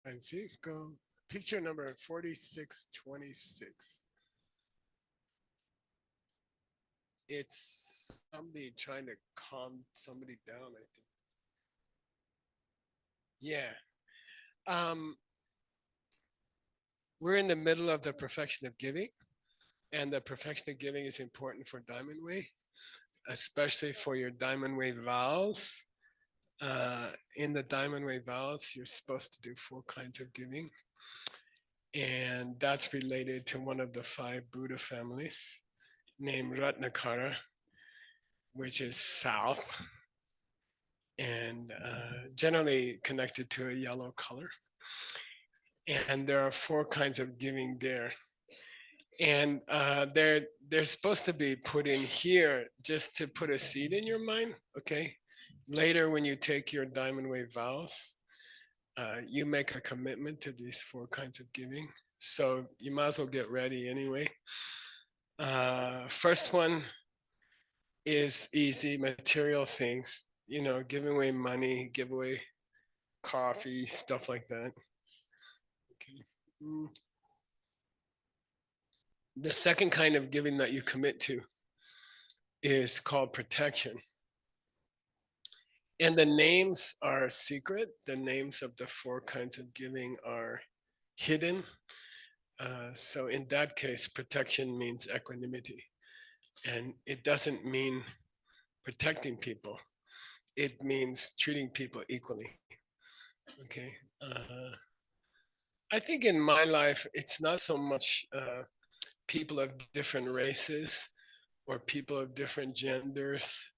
Francisco. Picture number 4626. It's somebody trying to calm somebody down, I think. Yeah. We're in the middle of the perfection of giving, and the perfection of giving is important for Diamond Way, especially for your Diamond Way vows. In the Diamond Way vows, you're supposed to do 4 kinds of giving, and that's related to one of the 5 Buddha families named Ratnakara, which is south, and generally connected to a yellow color. And there are 4 kinds of giving there. And they're supposed to be put in here just to put a seed in your mind, okay? Later, when you take your Diamond Way vows, you make a commitment to these 4 kinds of giving. So you might as well get ready anyway. First one is easy, material things, give away money, give away coffee, stuff like that. Okay. The second kind of giving that you commit to is called protection. And the names are secret. The names of the 4 kinds of giving are hidden. So in that case, protection means equanimity. And it doesn't mean protecting people. It means treating people equally. Okay. I think in my life, it's not so much people of different races or people of different genders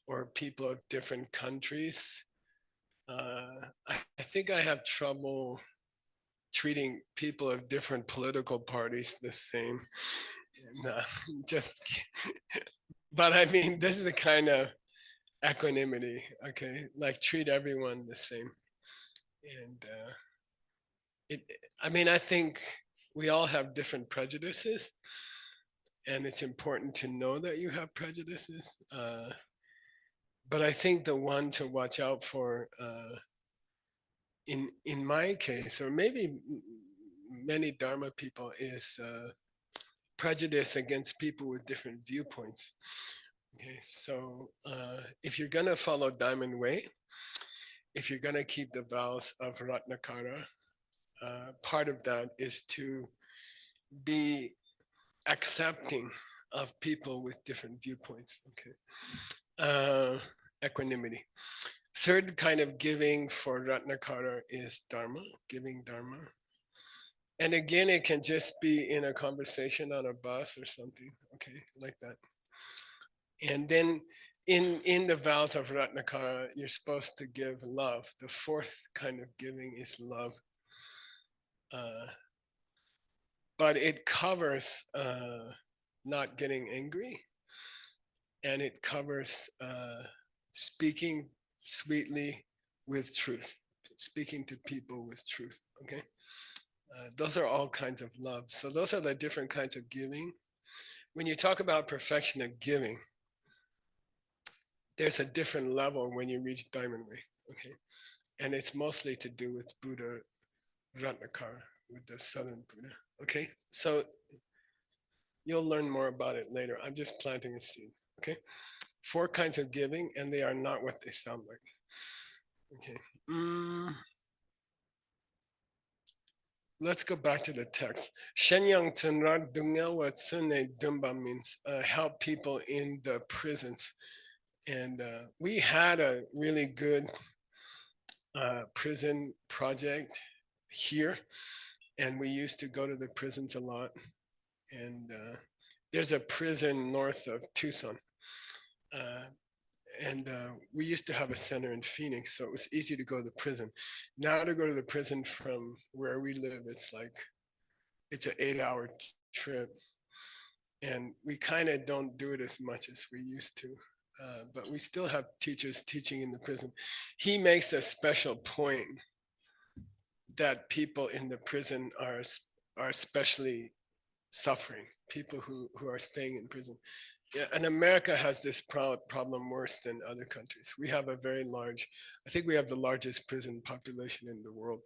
or people of different countries. I think I have trouble treating people of different political parties the same. No, just, but I mean, this is the kind of equanimity, okay? Like treat everyone the same. And I think we all have different prejudices, and it's important to know that you have prejudices. But I think the one to watch out for, in my case, or maybe many Dharma people, is prejudice against people with different viewpoints. Okay, so if you're gonna follow Diamond Way, if you're gonna keep the vows of Ratnakara, part of that is to be accepting of people with different viewpoints. Okay, equanimity. Third kind of giving for Ratnakara is Dharma, giving Dharma. And again, it can just be in a conversation on a bus or something, okay, like that. And then in the vows of Ratnakara, you're supposed to give love. The 4th kind of giving is love. But it covers not getting angry, and it covers speaking sweetly with truth, speaking to people with truth, okay? Those are all kinds of love. So those are the different kinds of giving. When you talk about perfection of giving, there's a different level when you reach Diamond Way, okay? And it's mostly to do with Buddha Ratnakara, with the Southern Buddha, okay? So you'll learn more about it later. I'm just planting a seed, okay? 4 kinds of giving, and they are not what they sound like, okay? Let's go back to the text. Shenyang Tsunra Dungawa Tsune Dumba means help people in the prisons. And we had a really good prison project here, and we used to go to the prisons a lot. And there's a prison north of Tucson. And we used to have a center in Phoenix, so it was easy to go to the prison. Now to go to the prison from where we live, it's an 8-hour trip. And we kind of don't do it as much as we used to. But we still have teachers teaching in the prison. He makes a special point that people in the prison are especially suffering, people who are staying in prison. Yeah, and America has this problem worse than other countries. We have a very large, I think we have the largest prison population in the world.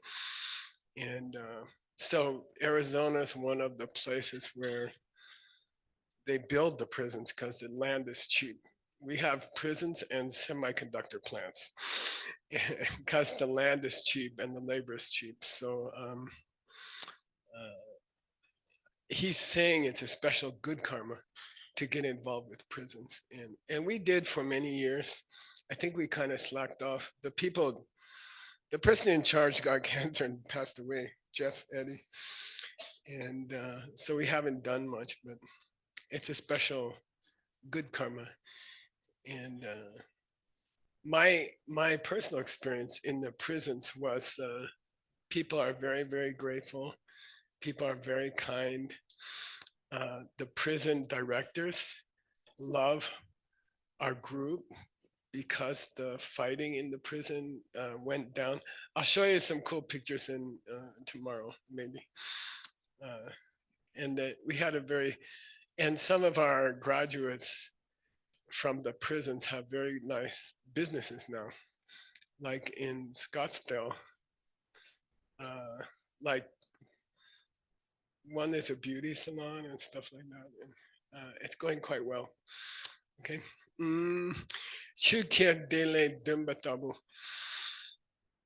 And so Arizona is one of the places where they build the prisons because the land is cheap. We have prisons and semiconductor plants because the land is cheap and the labor is cheap. So uh, he's saying it's a special good karma to get involved with prisons, and we did for many years. I think we kind of slacked off. The person in charge got cancer and passed away, Jeff Eddy, and so we haven't done much. But it's a special good karma, and my personal experience in the prisons was people are very grateful. People are very kind. The prison directors love our group because the fighting in the prison went down. I'll show you some cool pictures in tomorrow, maybe. And that we had a very, and some of our graduates from the prisons have very nice businesses now, like in Scottsdale. Like one is a beauty salon and stuff like that. And, it's going quite well. Okay.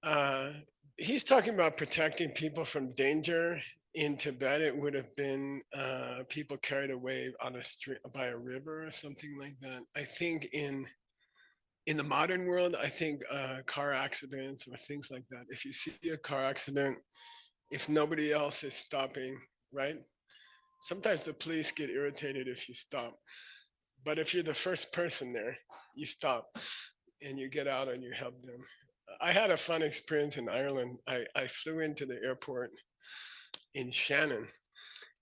Uh, he's talking about protecting people from danger. In Tibet, it would have been people carried away on a street by a river or something like that. I think in the modern world, I think car accidents or things like that. If you see a car accident, if nobody else is stopping, right? Sometimes the police get irritated if you stop. But if you're the first person there, you stop and you get out and you help them. I had a fun experience in Ireland. I flew into the airport in Shannon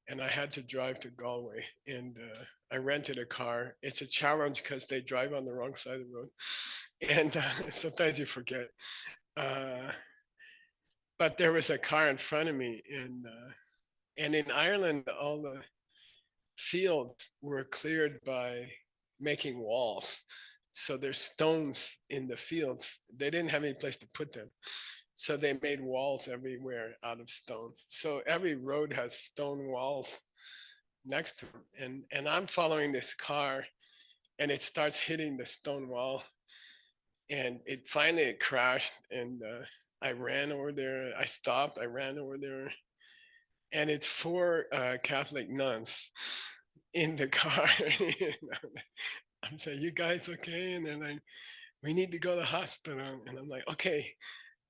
and I had to drive to Galway, and I rented a car. It's a challenge because they drive on the wrong side of the road, and sometimes you forget. Uh, but there was a car in front of me, and in Ireland, all the fields were cleared by making walls. So there's stones in the fields. They didn't have any place to put them. So they made walls everywhere out of stones. So every road has stone walls next to them. And I'm following this car and it starts hitting the stone wall. And it finally crashed. And I ran over there. I stopped. I ran over there. And it's four Catholic nuns in the car. I'm saying, you guys okay? And they're like, we need to go to the hospital. And I'm like, okay.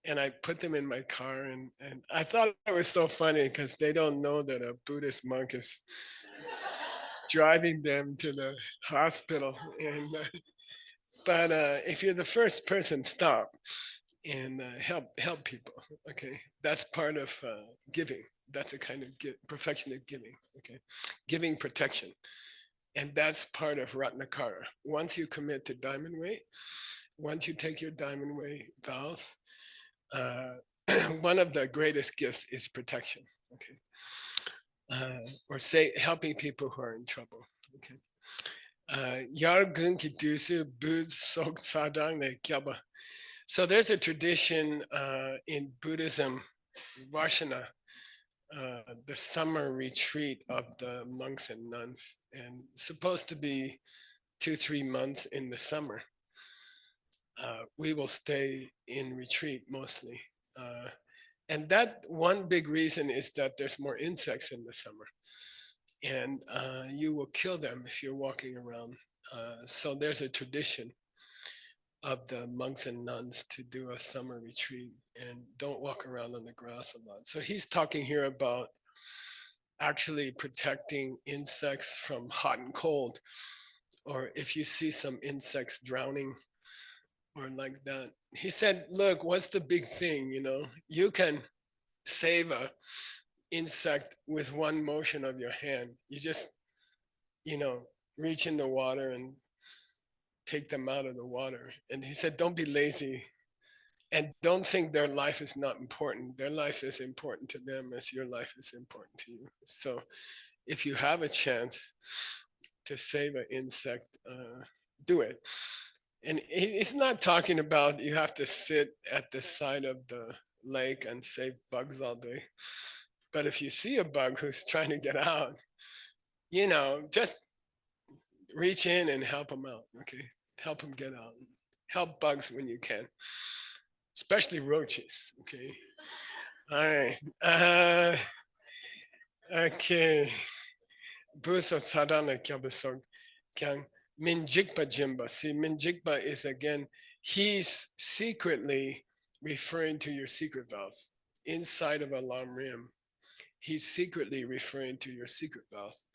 And I put them in my car. And I thought it was so funny because they don't know that a Buddhist monk is driving them to the hospital. And but if you're the first person, stop and help people. Okay, that's part of giving. That's a kind of perfection of giving. Okay, giving protection. And that's part of Ratnakara. Once you commit to Diamond Way, once you take your Diamond Way vows, one of the greatest gifts is protection. Okay, or say helping people who are in trouble. Okay. So there's a tradition in Buddhism, Vashana, the summer retreat of the monks and nuns, and supposed to be 2-3 months in the summer. We will stay in retreat mostly. And that one big reason is that there's more insects in the summer. And you will kill them if you're walking around. So there's a tradition of the monks and nuns to do a summer retreat and don't walk around on the grass a lot. So he's talking here about actually protecting insects from hot and cold, or if you see some insects drowning or like that. He said, look, what's the big thing? You can save a insect with one motion of your hand. You just, reach in the water and take them out of the water. And he said, don't be lazy and don't think their life is not important. Their life is important to them as your life is important to you. So if you have a chance to save an insect, do it. And it's not talking about you have to sit at the side of the lake and save bugs all day. But if you see a bug who's trying to get out, just reach in and help them out. Okay, help them get out. Help bugs when you can, especially roaches. Okay. All right. Okay. Buso sadana kyabasog kyang minjikpa jimba. See, minjikpa is again, he's secretly referring to your secret vows inside of a lam rim. He's secretly referring to your secret vows,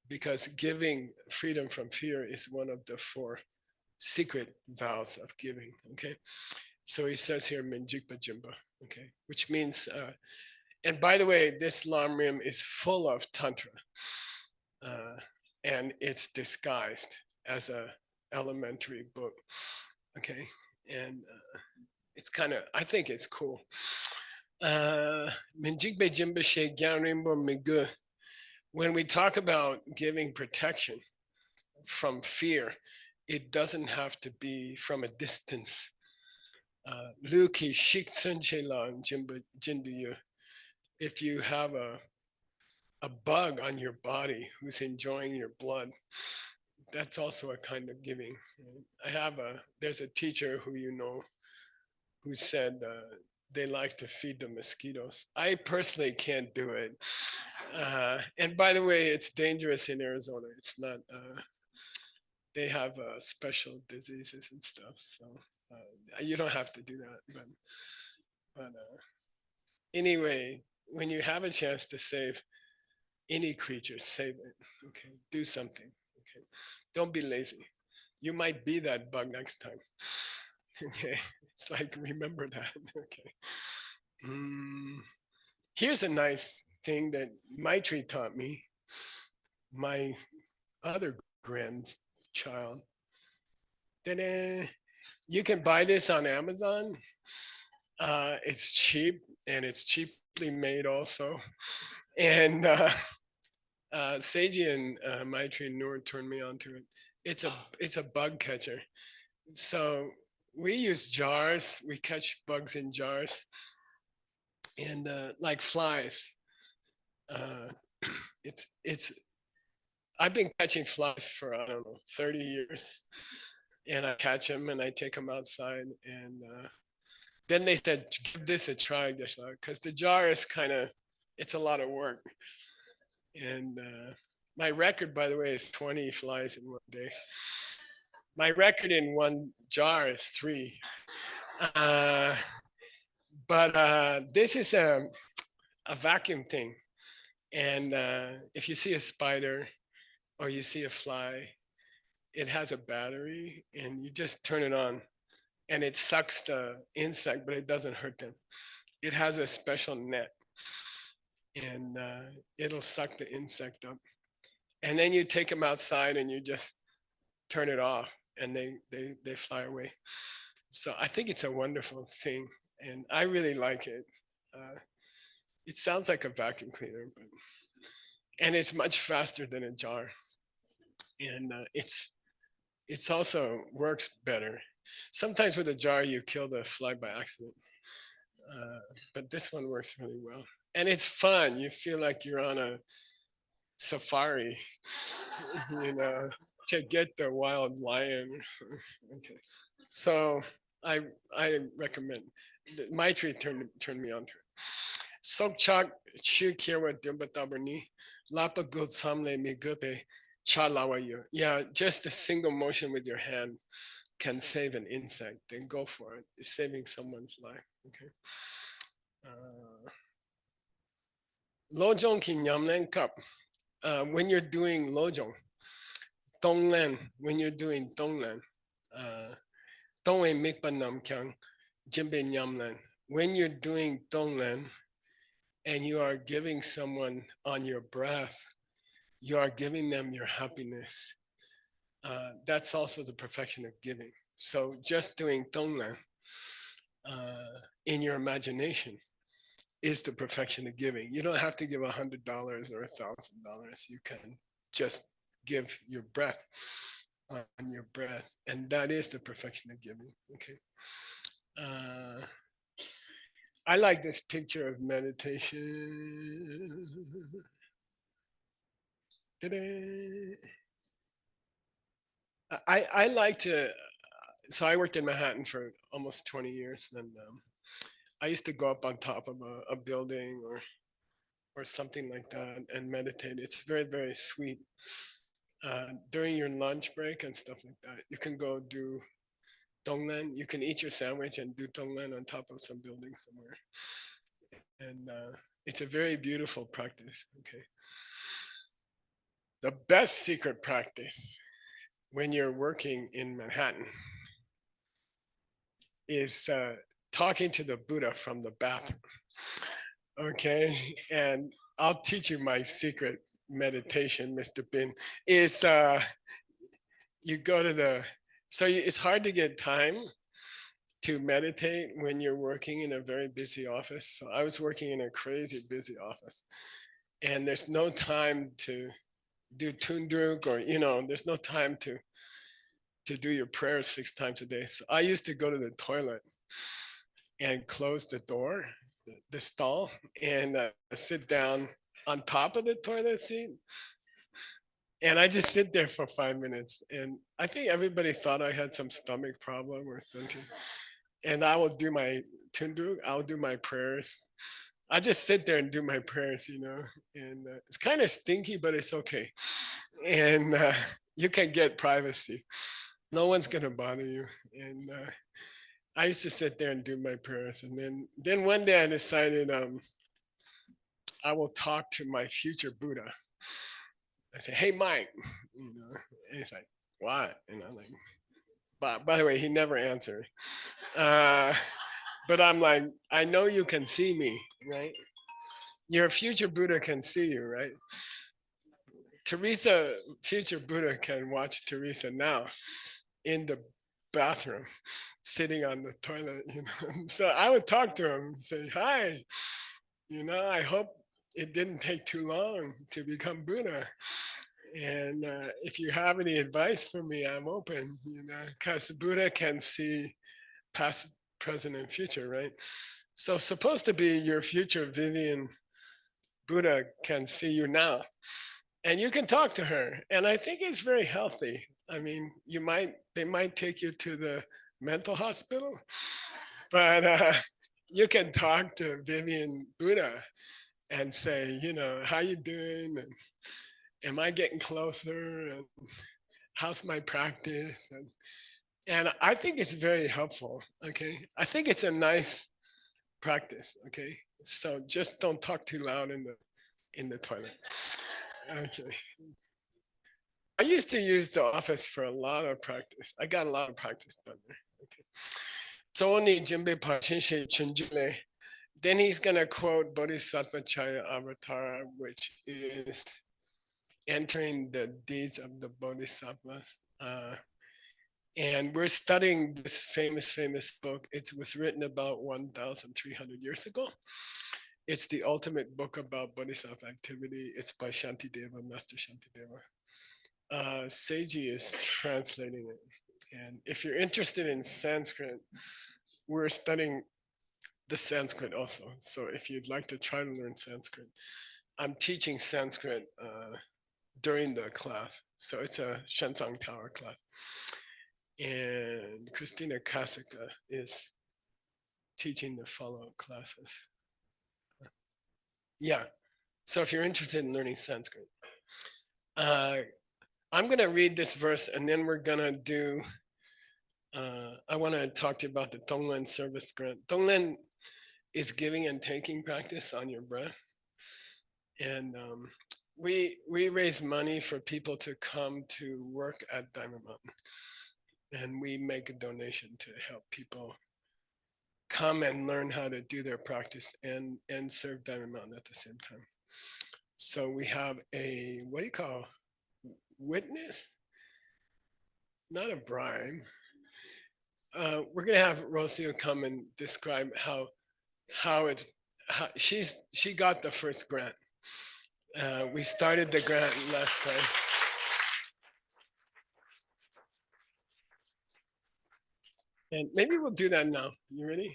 because giving freedom from fear is one of the 4 secret vows of giving. Okay, so he says here minjikpa jimba. Okay, which means, and by the way, this lam rim is full of tantra, and it's disguised as a elementary book. Okay, and it's kind of, I think it's cool. Minjikpe jimba she gyanrimbo migu. When we talk about giving protection from fear, it doesn't have to be from a distance. Luki shik sunchelan jimba jindu. If you have a bug on your body who's enjoying your blood, that's also a kind of giving. There's a teacher who who said they like to feed the mosquitoes. I personally can't do it. And by the way, it's dangerous in Arizona. It's not, they have special diseases and stuff. So you don't have to do that. But anyway, when you have a chance to save any creature, save it. Okay, do something. Okay, don't be lazy. You might be that bug next time. Okay, it's like, remember that. Okay. Here's a nice thing that Maitri taught me, my other grandchild. You can buy this on Amazon. It's cheap, and it's cheaply made also. And Seiji and Maitri and Noor turned me onto it. It's a bug catcher. So we use jars. We catch bugs in jars, and like flies. It's. I've been catching flies for, I don't know, 30 years, and I catch them and I take them outside, and then they said, give this a try, because the jar is it's a lot of work. And my record, by the way, is 20 flies in one day. My record in one jar is 3. But this is a vacuum thing. And if you see a spider or you see a fly, it has a battery, and you just turn it on, and it sucks the insect, but it doesn't hurt them. It has a special net, and it'll suck the insect up. And then you take them outside and you just turn it off, and they fly away. So I think it's a wonderful thing, and I really like it. It sounds like a vacuum cleaner, and it's much faster than a jar, and it's also works better. Sometimes with a jar you kill the fly by accident, but this one works really well, and it's fun. You feel like you're on a safari, to get the wild lion. Okay, so I recommend. Maitri turned me on to it. Sokchak chu kirwa dimbatabani lapa good samle mi gupe chalawayu. Yeah, just a single motion with your hand can save an insect. Then go for it. It's saving someone's life. Okay. Lojong ki nyamlen kap. When you're doing lojong, tonglen. When you're doing tonglen, tongwe mikpa nam kyang jimbe nyamlen. When you're doing tonglen, and you are giving someone on your breath, you are giving them your happiness. That's also the perfection of giving. So just doing tonglen in your imagination is the perfection of giving. You don't have to give $100 or $1,000. You can just give your breath on your breath. And that is the perfection of giving. Okay. I like this picture of meditation. I like to, so I worked in Manhattan for almost 20 years, and I used to go up on top of a building or something like that and meditate. It's very, very sweet. During your lunch break and stuff like that, you can go do tonglen. You can eat your sandwich and do tonglen on top of some building somewhere. And it's a very beautiful practice. Okay. The best secret practice when you're working in Manhattan is talking to the Buddha from the bathroom. Okay. And I'll teach you my secret meditation, Mr. Bin, is you go to it's hard to get time to meditate when you're working in a very busy office. So I was working in a crazy busy office, and there's no time to do tundruk, or there's no time to do your prayers 6 times a day. So I used to go to the toilet and close the door, the stall, and sit down on top of the toilet seat. And I just sit there for 5 minutes. And I think everybody thought I had some stomach problem or something. And I will do my tundruk, I'll do my prayers. I just sit there and do my prayers, and it's kind of stinky, but it's okay. And you can get privacy. No one's gonna bother you. And I used to sit there and do my prayers. And then one day I decided I will talk to my future Buddha. I say, hey, Mike, and he's like, what? And I'm like, by the way, he never answered. But I'm like, I know you can see me, right? Your future Buddha can see you, right? Teresa, future Buddha, can watch Teresa now in the bathroom, sitting on the toilet, So I would talk to him and say, hi, I hope it didn't take too long to become Buddha. And if you have any advice for me, I'm open, because the Buddha can see past, present, and future, right? So supposed to be your future Vivian Buddha can see you now, and you can talk to her. And I think it's very healthy. I mean, they might take you to the mental hospital, but you can talk to Vivian Buddha and say, how you doing? And am I getting closer? And how's my practice? And I think it's very helpful. Okay. I think it's a nice practice. Okay. So just don't talk too loud in the toilet. Okay. I used to use the office for a lot of practice. I got a lot of practice done there. Okay. So only Jimbe Parchinshe Chunjule. Then he's gonna quote Bodhisattva Chaya Avatar, which is entering the deeds of the Bodhisattvas. And we're studying this famous book. It was written about 1,300 years ago. It's the ultimate book about Bodhisattva activity. It's by Shantideva, Master Shantideva. Seiji is translating it. And if you're interested in Sanskrit, we're studying the Sanskrit also. So if you'd like to try to learn Sanskrit, I'm teaching Sanskrit during the class. So it's a Shenzong Tower class. And Christina Kasika is teaching the follow-up classes. Yeah. So if you're interested in learning Sanskrit, I'm going to read this verse, and then we're going to do, I want to talk to you about the Tonglen service grant. Tonglen is giving and taking practice on your breath. And we raise money for people to come to work at Diamond Mountain. And we make a donation to help people come and learn how to do their practice and serve Diamond Mountain at the same time. So we have a, what do you call, witness? Not a bribe. We're gonna have Rocio come and describe how she got the first grant. We started the grant last time. And maybe we'll do that now. You ready?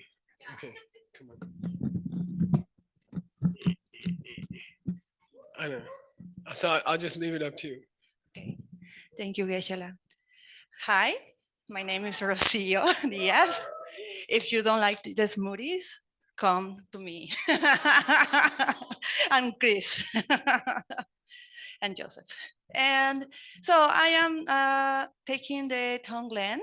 Okay, come on. I know. So I'll just leave it up to you. Okay. Thank you, Geshe. Hi, my name is Rocio Diaz. If you don't like the smoothies, come to me. And Chris and Joseph. And so I am taking the Tonglen.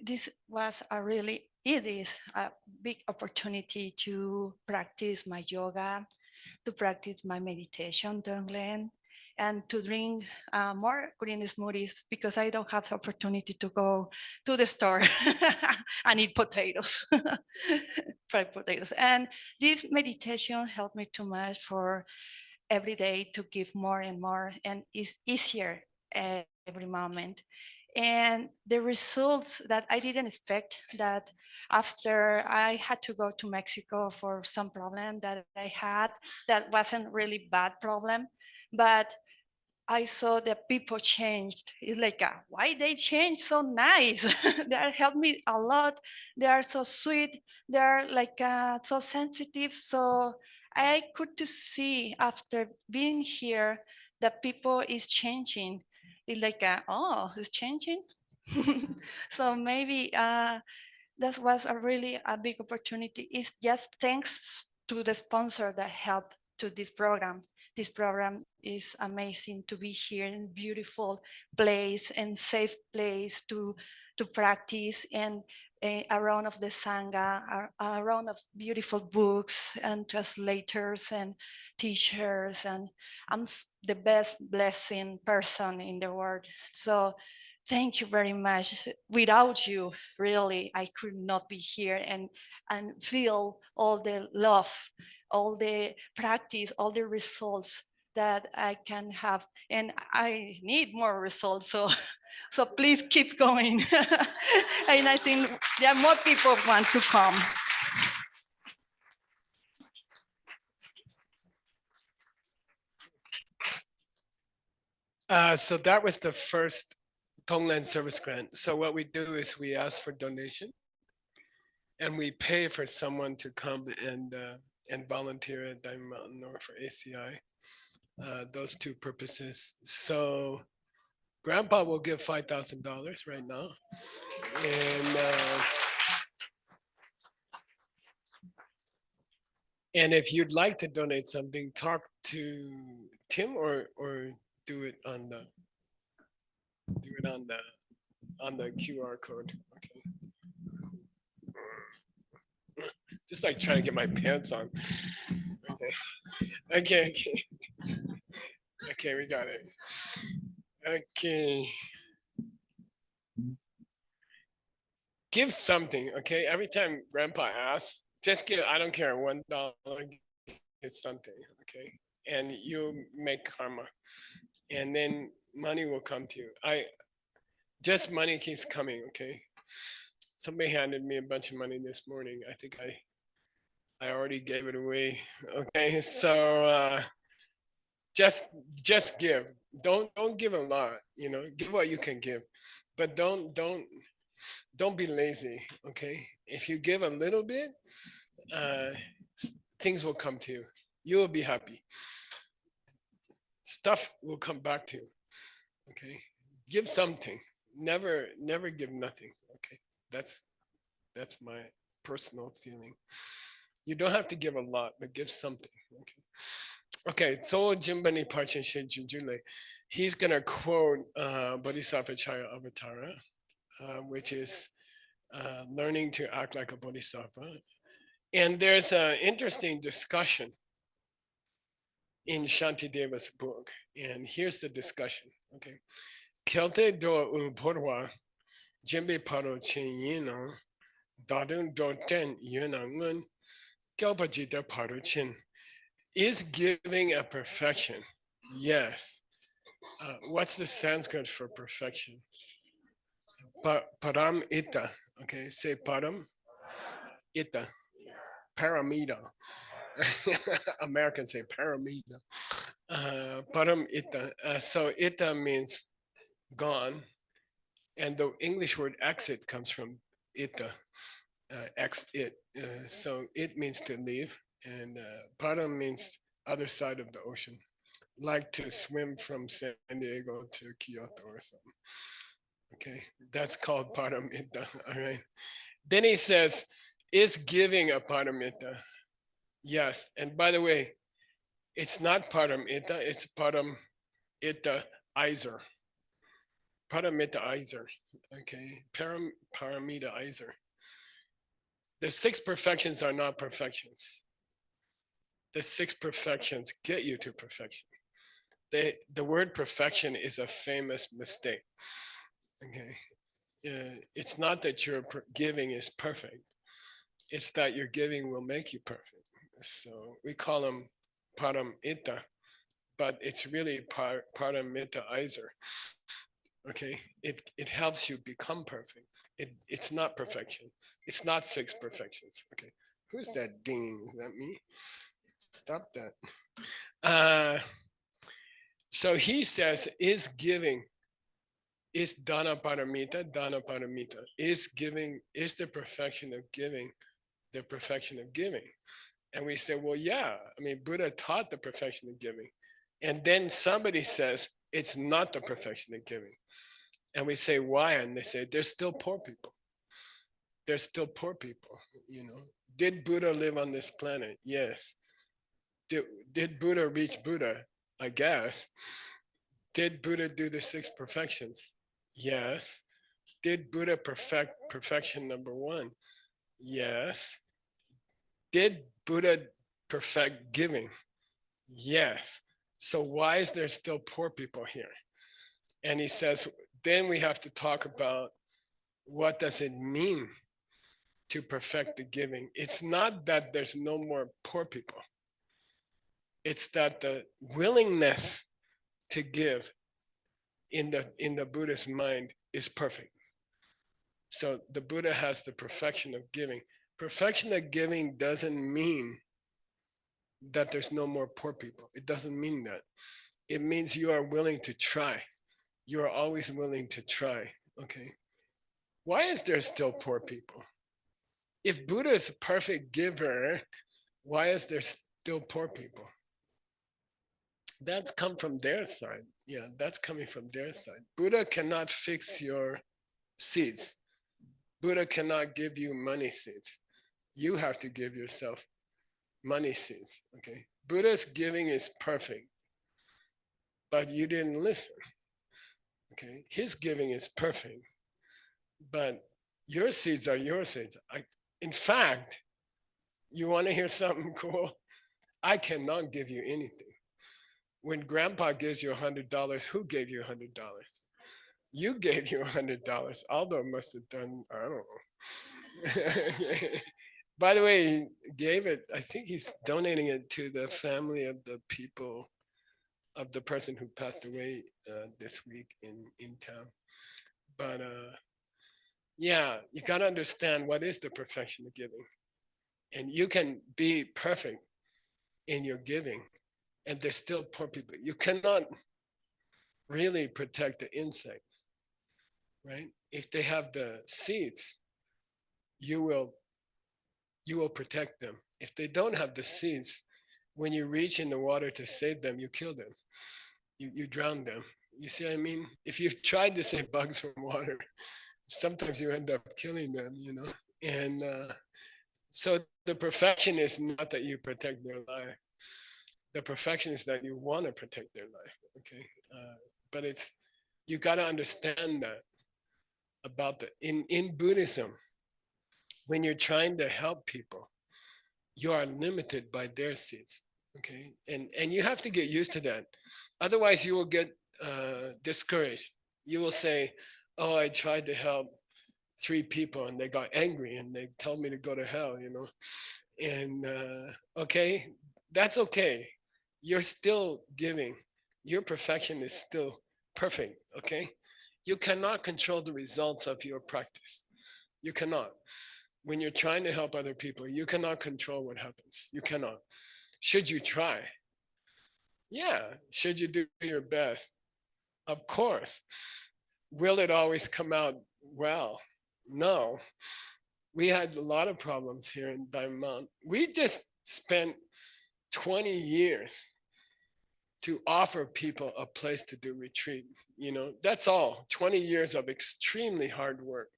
This was a really, it is a big opportunity to practice my yoga, to practice my meditation, Tonglen, and to drink more green smoothies because I don't have the opportunity to go to the store and eat potatoes, fried potatoes. And this meditation helped me too much for every day to give more and more, and it's easier every moment. And the results that I didn't expect, that after I had to go to Mexico for some problem that I had, that wasn't really bad problem, but I saw that people changed. It's like, why they change so nice? They helped me a lot. They are so sweet. They are like so sensitive. So I could to see after being here that people is changing. It's like, oh, it's changing. So maybe that was a really a big opportunity. It's just thanks to the sponsor that helped to this program. This program is amazing to be here in beautiful place and safe place to practice, and around of the sangha, around of beautiful books and translators and teachers, and I'm the best blessing person in the world. So thank you very much. Without you, really, I could not be here and feel all the love, all the practice, all the results that I can have. And I need more results. So so please keep going. And I think there are more people want to come. So that was the first Tonglen service grant. So what we do is we ask for donation, and we pay for someone to come and volunteer at Diamond Mountain or for ACI. Those two purposes. So Grandpa will give $5,000 right now, and if you'd like to donate something, talk to Tim or do it on the QR code. Okay. Just like trying to get my pants on. Okay. Okay. Okay. Okay, we got it. Okay. Give something, okay? Every time Grandpa asks, just give, I don't care, $1, give something, okay? And you make karma. And then money will come to you. Just money keeps coming, okay? Somebody handed me a bunch of money this morning. I think I already gave it away. Okay, so just give. Don't give a lot. Give what you can give, but don't be lazy. Okay, if you give a little bit, uh, things will come to you. You will be happy. Stuff will come back to you. Okay, give something. Never give nothing. Okay, that's my personal feeling. You don't have to give a lot, but give something. Okay. Okay, so Jimbani Parchin Jujule, he's gonna quote Bodhisattva Chaya Avatara, which is learning to act like a bodhisattva. And there's an interesting discussion in Shantideva's book. And here's the discussion. Okay. Kelte do ulporwa, Jimbe paro chin yino, dadun do ten yuna ngun, kelpajita paro chin. Is giving a perfection? Yes. What's the Sanskrit for perfection? Param ita. Okay, say param ita. Paramita. Americans say paramita. Param ita. So ita means gone, and the English word exit comes from ita, ex it. So it means to leave, and param means other side of the ocean, like to swim from San Diego to Kyoto or something. Okay, that's called paramita. All right. Then he says, is giving a paramita? Yes. And by the way, it's not paramita, it's paramita iser. Paramita iser. Okay. Paramita iser. The six perfections are not perfections. The six perfections get you to perfection. The word perfection is a famous mistake. Okay. It's not that your giving is perfect. It's that your giving will make you perfect. So we call them paramita, but it's really paramitaizer. Okay, it helps you become perfect. It's not perfection. It's not six perfections. Okay, who's that dinging? Is that me? Stop that. So he says, is giving, is dana paramita, is giving, is the perfection of giving the perfection of giving? And we say, well, yeah, I mean, Buddha taught the perfection of giving. And then somebody says, it's not the perfection of giving. And we say, why? And they say, there's still poor people. There's still poor people, you know. Did Buddha live on this planet? Yes. Did Buddha reach Buddha? I guess. Did Buddha do the six perfections? Yes. Did Buddha perfect perfection number one? Yes. Did Buddha perfect giving? Yes. So why is there still poor people here? And he says, then we have to talk about what does it mean to perfect the giving. It's not that there's no more poor people. It's that the willingness to give in the Buddhist mind is perfect. So the Buddha has the perfection of giving. Perfection of giving doesn't mean that there's no more poor people. It doesn't mean that. It means you are willing to try. You are always willing to try. Okay. Why is there still poor people? If Buddha is a perfect giver, why is there still poor people? That's come from their side. Yeah, that's coming from their side. Buddha cannot fix your seeds. Buddha cannot give you money seeds. You have to give yourself money seeds. Okay. Buddha's giving is perfect, but you didn't listen. Okay. His giving is perfect, but your seeds are your seeds. In fact, you want to hear something cool? I cannot give you anything. When grandpa gives you $100, who gave you $100? You gave you $100. Aldo must have done, I don't know. By the way, he gave it, I think he's donating it to the family of the people, of the person who passed away this week in town. But yeah, you got to understand what is the perfection of giving. And you can be perfect in your giving, and there's still poor people. You cannot really protect the insect, right? If they have the seeds, you will protect them. If they don't have the seeds, when you reach in the water to save them, you kill them. You drown them. You see what I mean? If you've tried to save bugs from water, sometimes you end up killing them, you know? And so the perfection is not that you protect their life. The perfection is that you want to protect their life, okay? But it's, you got to understand that about in Buddhism, when you're trying to help people, you are limited by their seeds, okay? And you have to get used to that. Otherwise, you will get discouraged. You will say, oh, I tried to help 3 people and they got angry and they told me to go to hell, you know? And okay, that's okay. You're still giving. Your perfection is still perfect, okay? You cannot control the results of your practice. You cannot. When you're trying to help other people, you cannot control what happens. You cannot. Should you try? Yeah. Should you do your best? Of course. Will it always come out well? No, we had a lot of problems here in Diamond Mountain. We just spent 20 years to offer people a place to do retreat. That's all. 20 years of extremely hard work.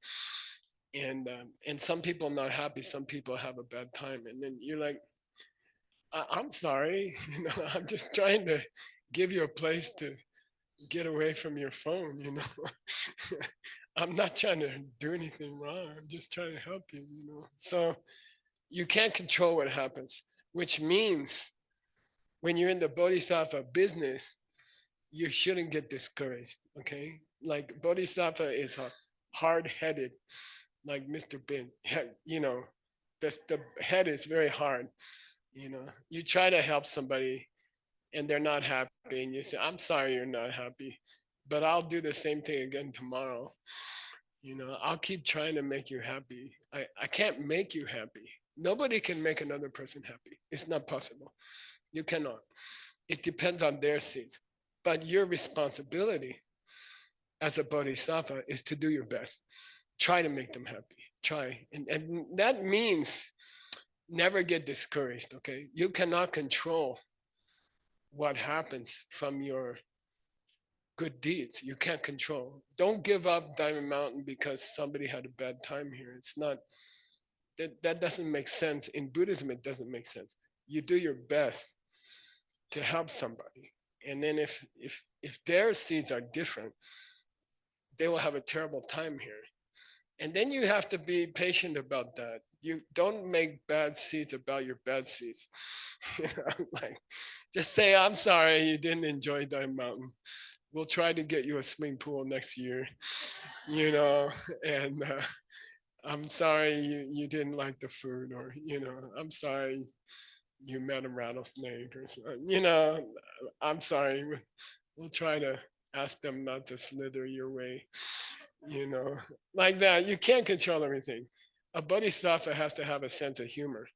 And some people not happy, some people have a bad time. And then you're like, I'm sorry, I'm just trying to give you a place to get away from your phone. I'm not trying to do anything wrong. I'm just trying to help you. So you can't control what happens, which means when you're in the bodhisattva business, you shouldn't get discouraged. Okay. Like bodhisattva is hard-headed, like Mr. Bin. The head is very hard. You try to help somebody and they're not happy, and you say, I'm sorry you're not happy, but I'll do the same thing again tomorrow. I'll keep trying to make you happy. I can't make you happy. Nobody can make another person happy. It's not possible. You cannot. It depends on their seeds. But your responsibility as a bodhisattva is to do your best. Try to make them happy. Try. And that means never get discouraged, okay? You cannot control what happens from your good deeds. You can't control. Don't give up Diamond Mountain because somebody had a bad time here. It's not, that doesn't make sense. In Buddhism, it doesn't make sense. You do your best to help somebody. And then if their seeds are different, they will have a terrible time here. And then you have to be patient about that. You don't make bad seeds about your bad seeds. Like, just say, I'm sorry you didn't enjoy Diamond Mountain. We'll try to get you a swimming pool next year, and I'm sorry you didn't like the food, or, I'm sorry you met a rattlesnake or something, I'm sorry. We'll try to ask them not to slither your way, like that. You can't control everything. A bodhisattva has to have a sense of humor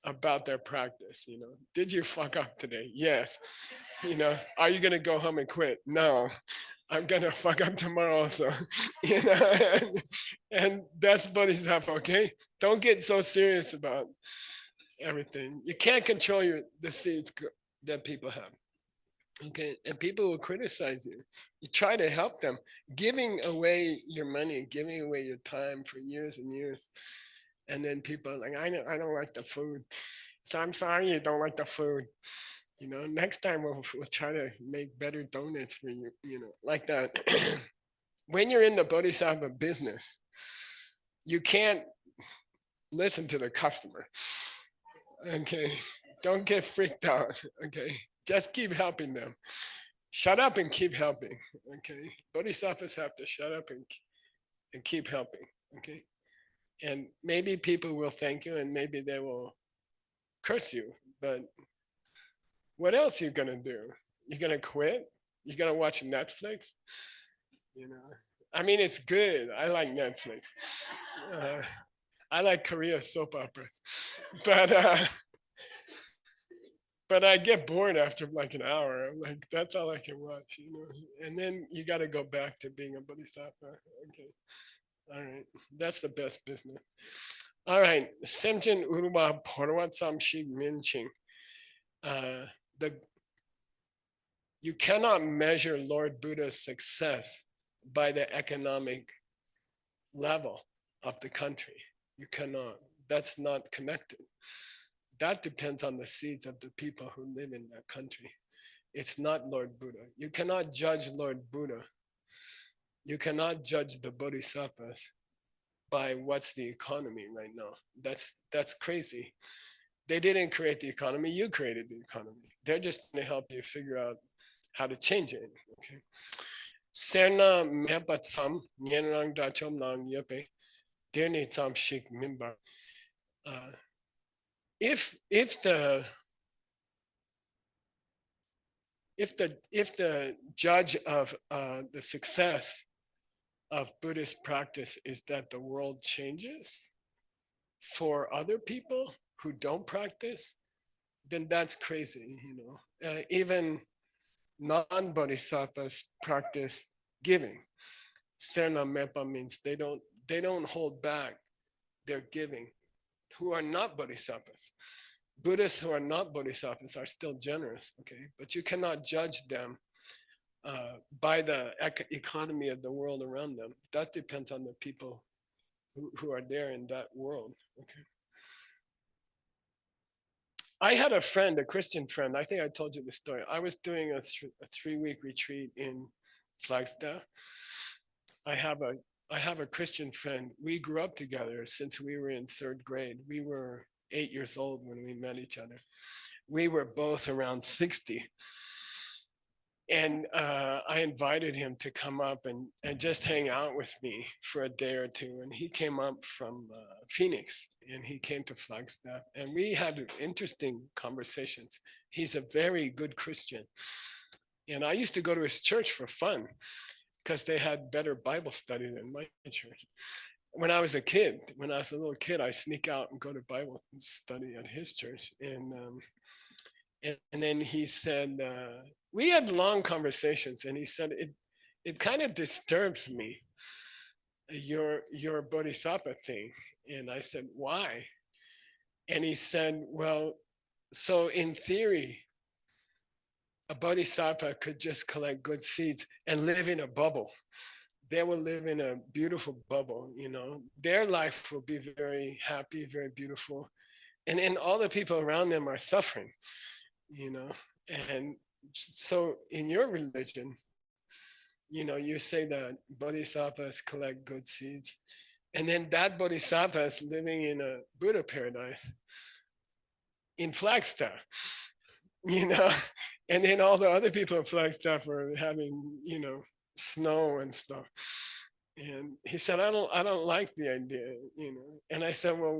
about their practice. Did you fuck up today? Yes. Are you gonna go home and quit? No. I'm gonna fuck up tomorrow also. and that's bodhisattva. Okay, don't get so serious about everything. You can't control the seeds that people have. Okay, and people will criticize you. You try to help them, giving away your money, giving away your time for years and years, and then people are like, I don't like the food, so I'm sorry you don't like the food. Next time we'll try to make better donuts for you. Like that. When you're in the bodhisattva business, you can't listen to the customer. Okay, don't get freaked out. Okay, just keep helping them. Shut up and keep helping. Okay, bodhisattvas have to shut up and keep helping. Okay, and maybe people will thank you and maybe they will curse you, but what else are you gonna do? You're gonna quit? You're gonna watch Netflix? I mean, it's good. I like Netflix. I like Korea soap operas, but but I get bored after like an hour. I'm like, that's all I can watch, And then you got to go back to being a bodhisattva. Okay, all right, that's the best business. All right, Semjin Urwa Porwat Samshig Minching. You cannot measure Lord Buddha's success by the economic level of the country. You cannot. That's not connected. That depends on the seeds of the people who live in that country. It's not Lord Buddha. You cannot judge Lord Buddha. You cannot judge the bodhisattvas by what's the economy right now. That's crazy. They didn't create the economy. You created the economy. They're just going to help you figure out how to change it. Okay. Serna mepatsam nyenrang dachom nang yepe dirni tsam shik mimbar. If the judge of the success of Buddhist practice is that the world changes for other people who don't practice, then that's crazy. Even non-bodhisattvas practice giving. Serna mepa means they don't they don't hold back their giving, who are not bodhisattvas. Buddhists who are not bodhisattvas are still generous, okay? But you cannot judge them by the economy of the world around them. That depends on the people who are there in that world, okay? I had a friend, a Christian friend. I think I told you the story. I was doing a 3-week retreat in Flagstaff. I have a Christian friend. We grew up together since we were in 3rd grade. We were 8 years old when we met each other. We were both around 60. And I invited him to come up and just hang out with me for a day or two. And he came up from Phoenix, and he came to Flagstaff. And we had interesting conversations. He's a very good Christian. And I used to go to his church for fun because they had better Bible study than my church. When I was a little kid, I sneak out and go to Bible study at his church. And then he said, we had long conversations, and he said, it kind of disturbs me, your bodhisattva thing. And I said, why? And he said, well, so in theory, a bodhisattva could just collect good seeds and live in a bubble. They will live in a beautiful bubble, you know. Their life will be very happy, very beautiful. And then all the people around them are suffering, you know. And so in your religion, you know, you say that bodhisattvas collect good seeds, and then that bodhisattva is living in a Buddha paradise in Flagstaff, you know, and then all the other people in Flagstaff are having, you know, snow and stuff. And he said, I don't like the idea, you know. And I said, well,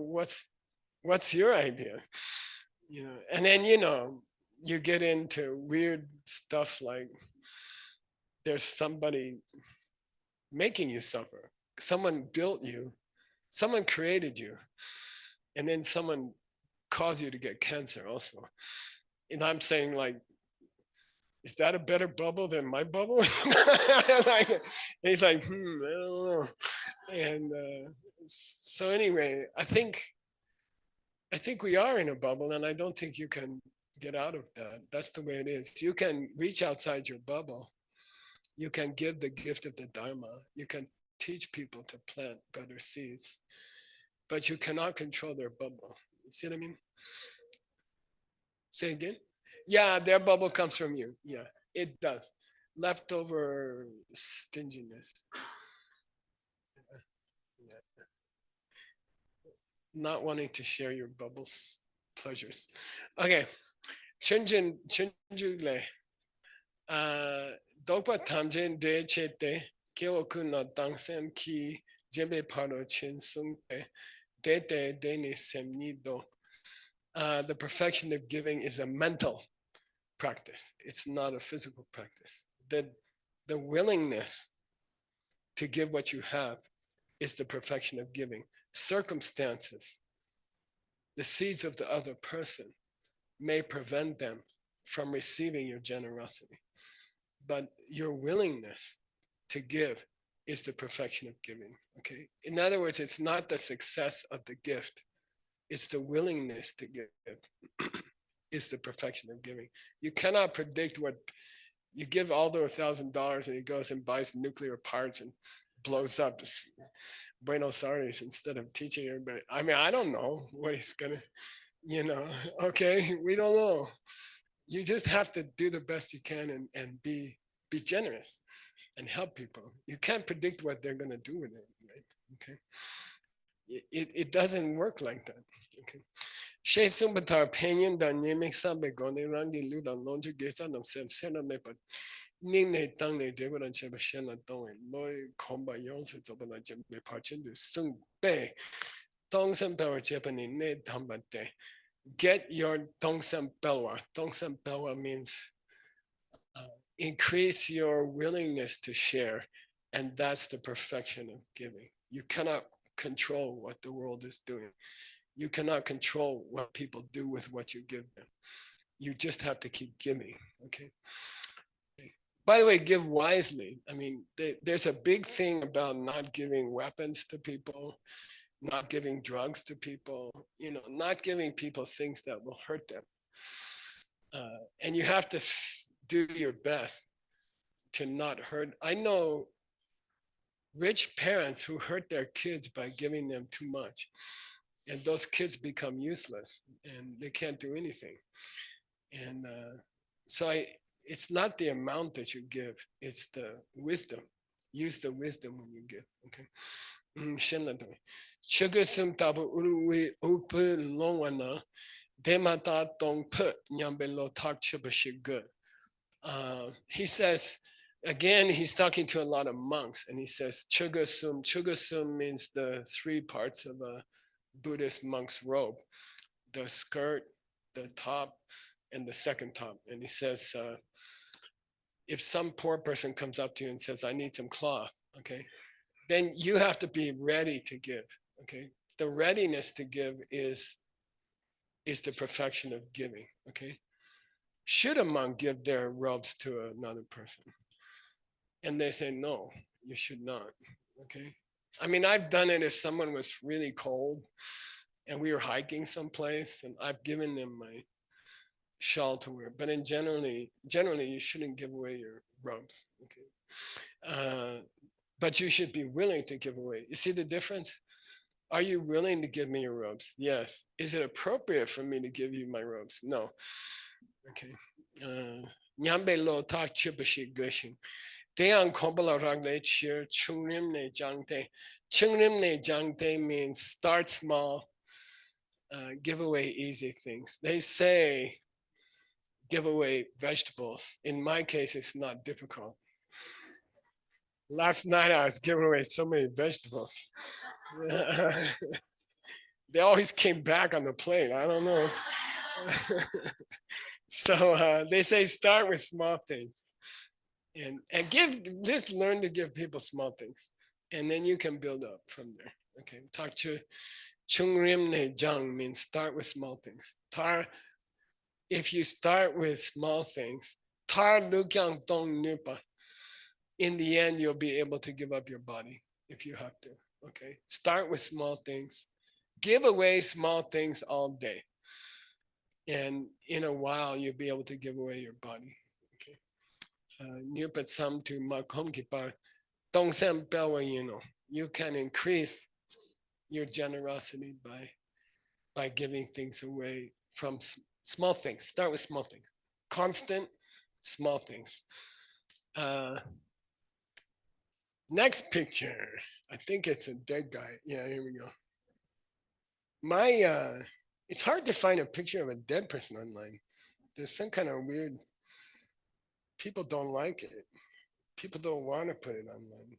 what's your idea, you know? And then, you know, you get into weird stuff like there's somebody making you suffer. Someone built you, someone created you, and then someone caused you to get cancer also. And I'm saying, like, is that a better bubble than my bubble? Like, he's like, I don't know. And so anyway, I think we are in a bubble, and I don't think you can get out of that. That's the way it is. You can reach outside your bubble. You can give the gift of the Dharma. You can teach people to plant better seeds, but you cannot control their bubble. You see what I mean? Say again? Yeah, their bubble comes from you. Yeah, it does. Leftover stinginess. Yeah. Not wanting to share your bubble's pleasures. Okay. Chunjule. Dokpa tamjen de chete keoku no dangsem ki jebe paro chin sungpe dete deni semnido. The perfection of giving is a mental practice. It's not a physical practice. The willingness to give what you have is the perfection of giving. Circumstances, the seeds of the other person, may prevent them from receiving your generosity. But your willingness to give is the perfection of giving. Okay. In other words, it's not the success of the gift, it's the willingness to give is the perfection of giving. You cannot predict what you give Aldo $1,000 and he goes and buys nuclear parts and blows up Buenos Aires instead of teaching everybody. I mean, I don't know what he's gonna, you know, okay, we don't know. You just have to do the best you can and be generous and help people. You can't predict what they're gonna do with it, right? Okay. It doesn't work like that. Okay. She sumbatar opinion da naming sabe gone rangi luda longe gesa no sem sena me but ning ne tang ne de gudan chebe shena dong and loy comba yon se zobana jembe parchin de sung be dong sem power chepani ne tambate. Get your Tongsam Pelwa. Tongsam Pelwa means increase your willingness to share, and that's the perfection of giving. You cannot control what the world is doing. You cannot control what people do with what you give them. You just have to keep giving, okay? By the way, give wisely. I mean, there's a big thing about not giving weapons to people, not giving drugs to people, not giving people things that will hurt them. And you have to do your best to not hurt. I know rich parents who hurt their kids by giving them too much, and those kids become useless and they can't do anything. And so it's not the amount that you give, it's the wisdom. Use the wisdom when you give. Okay. Chugasum tabu urui upu longwana demata dong put nyambelo tak chubashig. He says, again, he's talking to a lot of monks, and he says, Chugasum. Chugasum means the three parts of a Buddhist monk's robe: the skirt, the top, and the second top. And he says, if some poor person comes up to you and says, I need some cloth, okay, then you have to be ready to give, okay? The readiness to give is the perfection of giving, okay? Should a monk give their robes to another person? And they say, no, you should not, okay? I mean, I've done it if someone was really cold and we were hiking someplace, and I've given them my shawl to wear. But generally, you shouldn't give away your robes, okay? But you should be willing to give away. You see the difference? Are you willing to give me your robes? Yes. Is it appropriate for me to give you my robes? No. Okay. Nyambe lo tak chibashi gushing. Deang kombala ragne cheer chungrim ne jangte. Chungrim ne jangte means start small, give away easy things. They say give away vegetables. In my case, it's not difficult. Last night I was giving away so many vegetables. They always came back on the plate. I don't know. So they say start with small things, and learn to give people small things, and then you can build up from there. Okay. Talk to Chungrim Ne Jang means start with small things. If you start with small things, tar lukyang dong nupa. In the end, you'll be able to give up your body if you have to. Okay. Start with small things. Give away small things all day. And in a while, you'll be able to give away your body. Okay. Nupat sam to makom kipa dong sem belwa yino. You can increase your generosity by giving things away from small things. Start with small things. Constant, small things. Next picture. I think it's a dead guy. Yeah, here we go. It's hard to find a picture of a dead person online. There's some kind of weird, people don't like it. People don't want to put it online.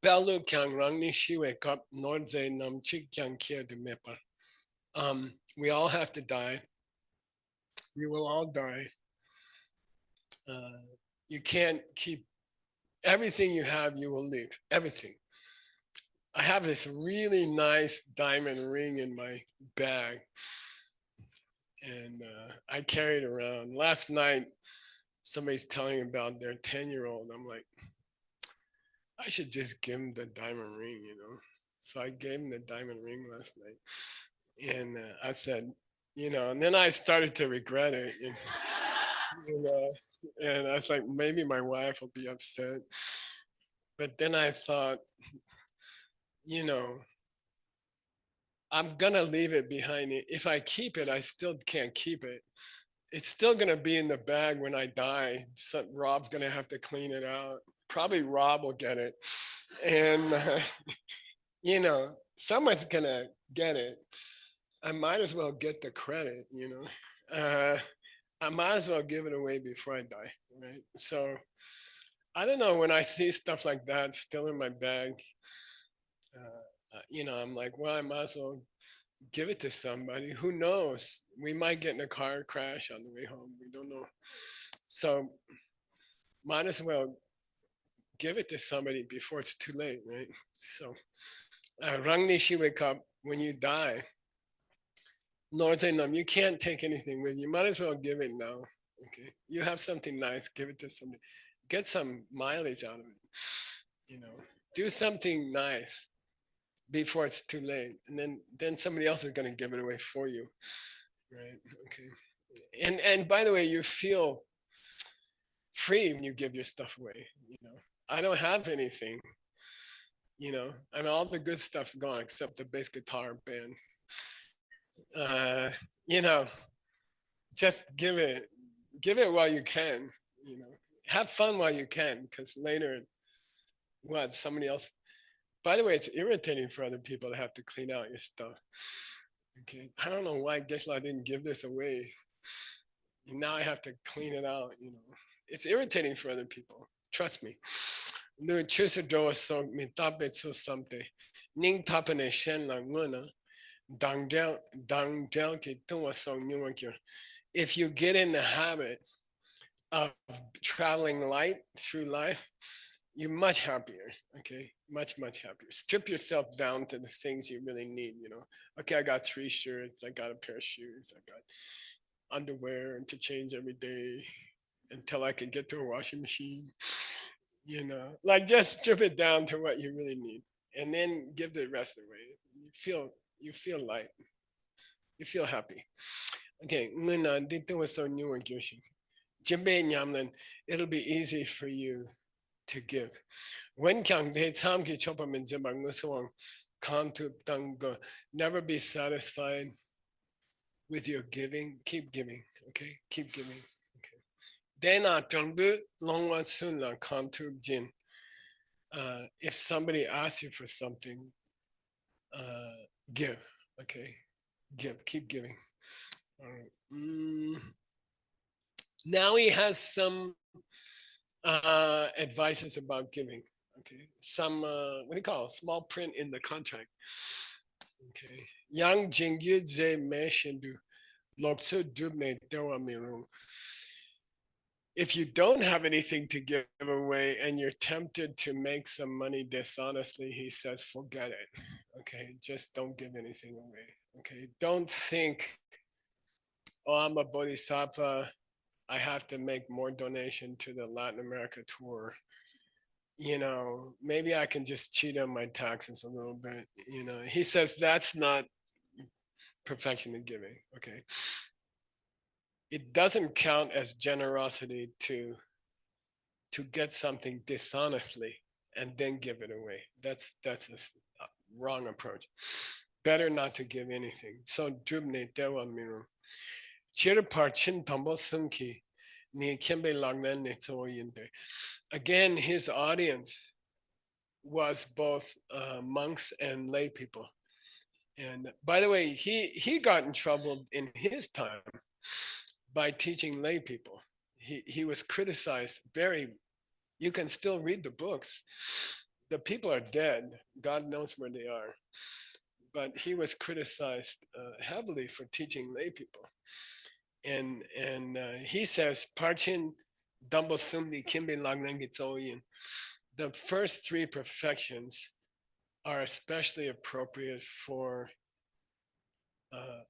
Belu kyang rangni shiwe kap nordze nam chik kyang kia de mepar. We all have to die. We will all die. You can't keep everything you have, you will leave. Everything. I have this really nice diamond ring in my bag, and I carry it around. Last night, somebody's telling me about their 10-year-old. I'm like, I should just give him the diamond ring, So I gave him the diamond ring last night, and I said, and then I started to regret it, and I was like, maybe my wife will be upset. But then I thought, I'm gonna leave it behind it. If I keep it, I still can't keep it. It's still gonna be in the bag when I die. Rob's gonna have to clean it out. Probably Rob will get it. And, someone's gonna get it. I might as well get the credit, I might as well give it away before I die, right? So I don't know, when I see stuff like that still in my bag, I'm like, well, I might as well give it to somebody. Who knows? We might get in a car crash on the way home. We don't know. So might as well give it to somebody before it's too late, right? So Rangni Shiwekap, when you die, Lord say, you can't take anything with you. You might as well give it now. Okay, you have something nice, give it to somebody, get some mileage out of it. You know, do something nice before it's too late, and then somebody else is going to give it away for you, right? Okay, and by the way, you feel free when you give your stuff away. You know, I don't have anything. You know, I mean, all the good stuff's gone except the bass guitar band. Uh, you know, just give it while you can. You know, have fun while you can, because later, what somebody else. By the way, it's irritating for other people to have to clean out your stuff. Okay, I don't know why Geshe didn't give this away. Now I have to clean it out. You know, it's irritating for other people. Trust me. Nu chusa do so mi tape so something. Ning tapane shen la nguna. Dang del ki tuwa so nyuwa. If you get in the habit of traveling light through life, you're much happier. Okay, much happier. Strip yourself down to the things you really need. You know, okay, I got 3 shirts, I got a pair of shoes, I got underwear to change every day until I can get to a washing machine. You know, like just strip it down to what you really need, and then give the rest away. You feel light. You feel happy. Okay, nguna dito was so new and Jimbe nyamlan, it'll be easy for you to give. When kyang de tam ki chopa min jimba ngusawang kantu tanga, never be satisfied with your giving. Keep giving. Okay, keep giving. Okay. Dena tangbu longwan sun la kantu jin. If somebody asks you for something, give. Okay, give. Keep giving. All right. Now he has some advices about giving. Okay, some what do you call it? Small print in the contract. Okay, Yang Jingyu Ze Me Shindu Loksu Dubne Dewa Miru. If you don't have anything to give away and you're tempted to make some money dishonestly, he says, forget it. Okay, just don't give anything away. Okay, don't think, oh, I'm a bodhisattva, I have to make more donation to the Latin America tour. You know, maybe I can just cheat on my taxes a little bit. You know, he says that's not perfection in giving. Okay, it doesn't count as generosity to get something dishonestly and then give it away. That's a wrong approach. Better not to give anything. So drubne dewa miru. Chirapar chin tambo sunki ni kimbe lagnan ne yinde. Again, his audience was both monks and lay people. And by the way, he got in trouble in his time by teaching lay people. He was criticized very. You can still read the books. The people are dead. God knows where they are. But he was criticized heavily for teaching lay people. And he says, Parchin Dumbo Sumni Kimbe Lagnangitsoyin. The first 3 perfections are especially appropriate for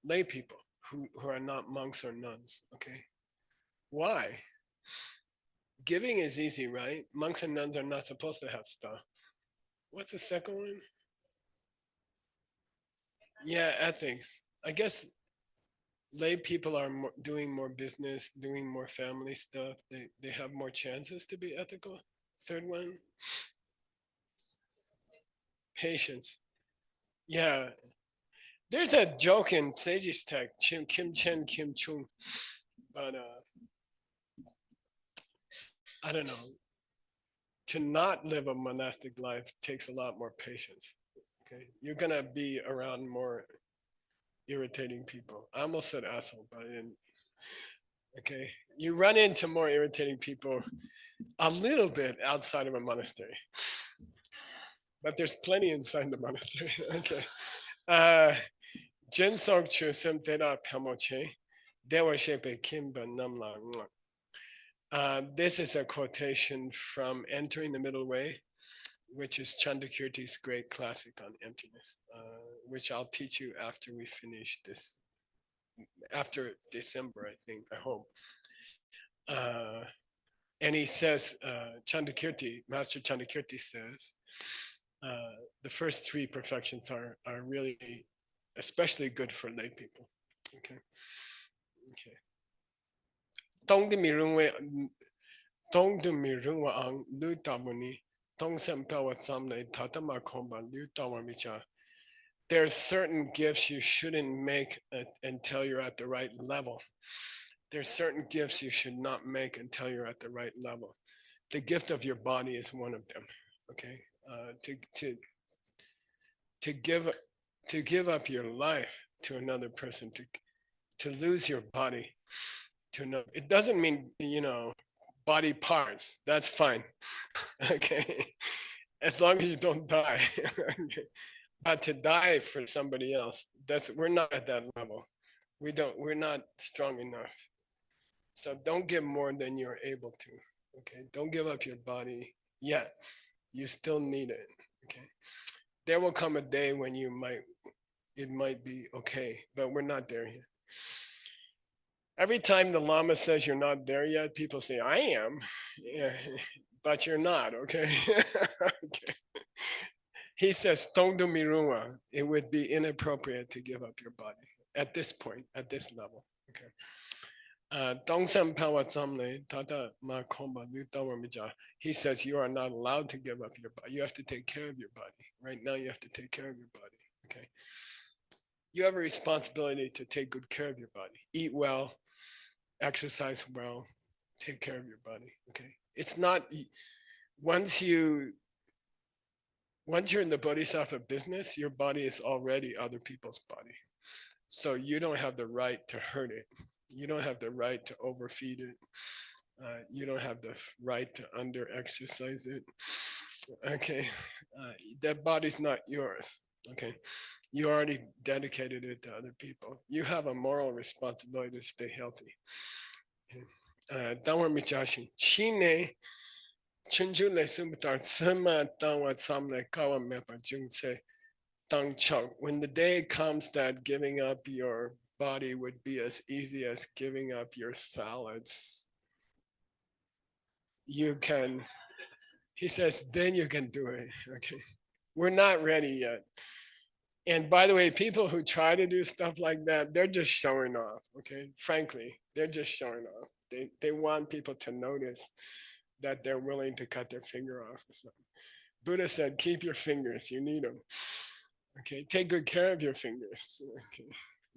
lay people who are not monks or nuns. Okay, why? Giving is easy, right? Monks and nuns are not supposed to have stuff. What's the second one? Yeah, ethics. I guess lay people are doing more business, doing more family stuff. They have more chances to be ethical. Third one, patience. Yeah, there's a joke in Sage's Tech, Kim Chen Kim Chung, but I don't know. To not live a monastic life takes a lot more patience. Okay, you're gonna be around more irritating people. I almost said asshole, but I didn't. Okay, you run into more irritating people a little bit outside of a monastery, but there's plenty inside the monastery. Okay. Jin Sok Chu Sim Tera Kamoche, Dewa Shepe Kimba Namla. This is a quotation from Entering the Middle Way, which is Chandakirti's great classic on emptiness, which I'll teach you after we finish this, after December, I think, I hope. And he says, Chandakirti, Master Chandakirti says, the first three perfections are really especially good for lay people. Okay. Okay. Tong de mirungwe ang lu tamuni tong sempawa samle tatama komba lu tawamicha. There's certain gifts you shouldn't make until you're at the right level. There's certain gifts you should not make until you're at the right level. The gift of your body is one of them. Okay, to give up your life to another person, to lose your body to another. It doesn't mean body parts. That's fine. Okay, as long as you don't die. Okay. But to die for somebody else, we're not at that level. We're not strong enough. So don't give more than you're able to. Okay, don't give up your body yet. You still need it. Okay, there will come a day when it might be okay, but we're not there yet. Every time the Lama says you're not there yet, people say, I am. Yeah, but you're not, okay? Okay. He says, Tongdu Mirua, it would be inappropriate to give up your body at this point, at this level. Okay. He says you are not allowed to give up your body. You have to take care of your body. Right now, you have to take care of your body. Okay. You have a responsibility to take good care of your body. Eat well, exercise well, take care of your body. Okay. It's not once you're in the Bodhisattva business, your body is already other people's body. So you don't have the right to hurt it. You don't have the right to overfeed it. You don't have the right to under-exercise it. Okay, that body's not yours. Okay, you already dedicated it to other people. You have a moral responsibility to stay healthy. Downward Michashin. Chine Chunjule Sumbatar Sema Downward Samle Kawa Mepa Jungse Dang Chok. When the day comes that giving up your body would be as easy as giving up your salads, you can, he says, then you can do it. Okay. We're not ready yet. And by the way, people who try to do stuff like that, they're just showing off. Okay. Frankly, they're just showing off. They want people to notice that they're willing to cut their finger off or something. Buddha said, keep your fingers, you need them. Okay. Take good care of your fingers. Okay.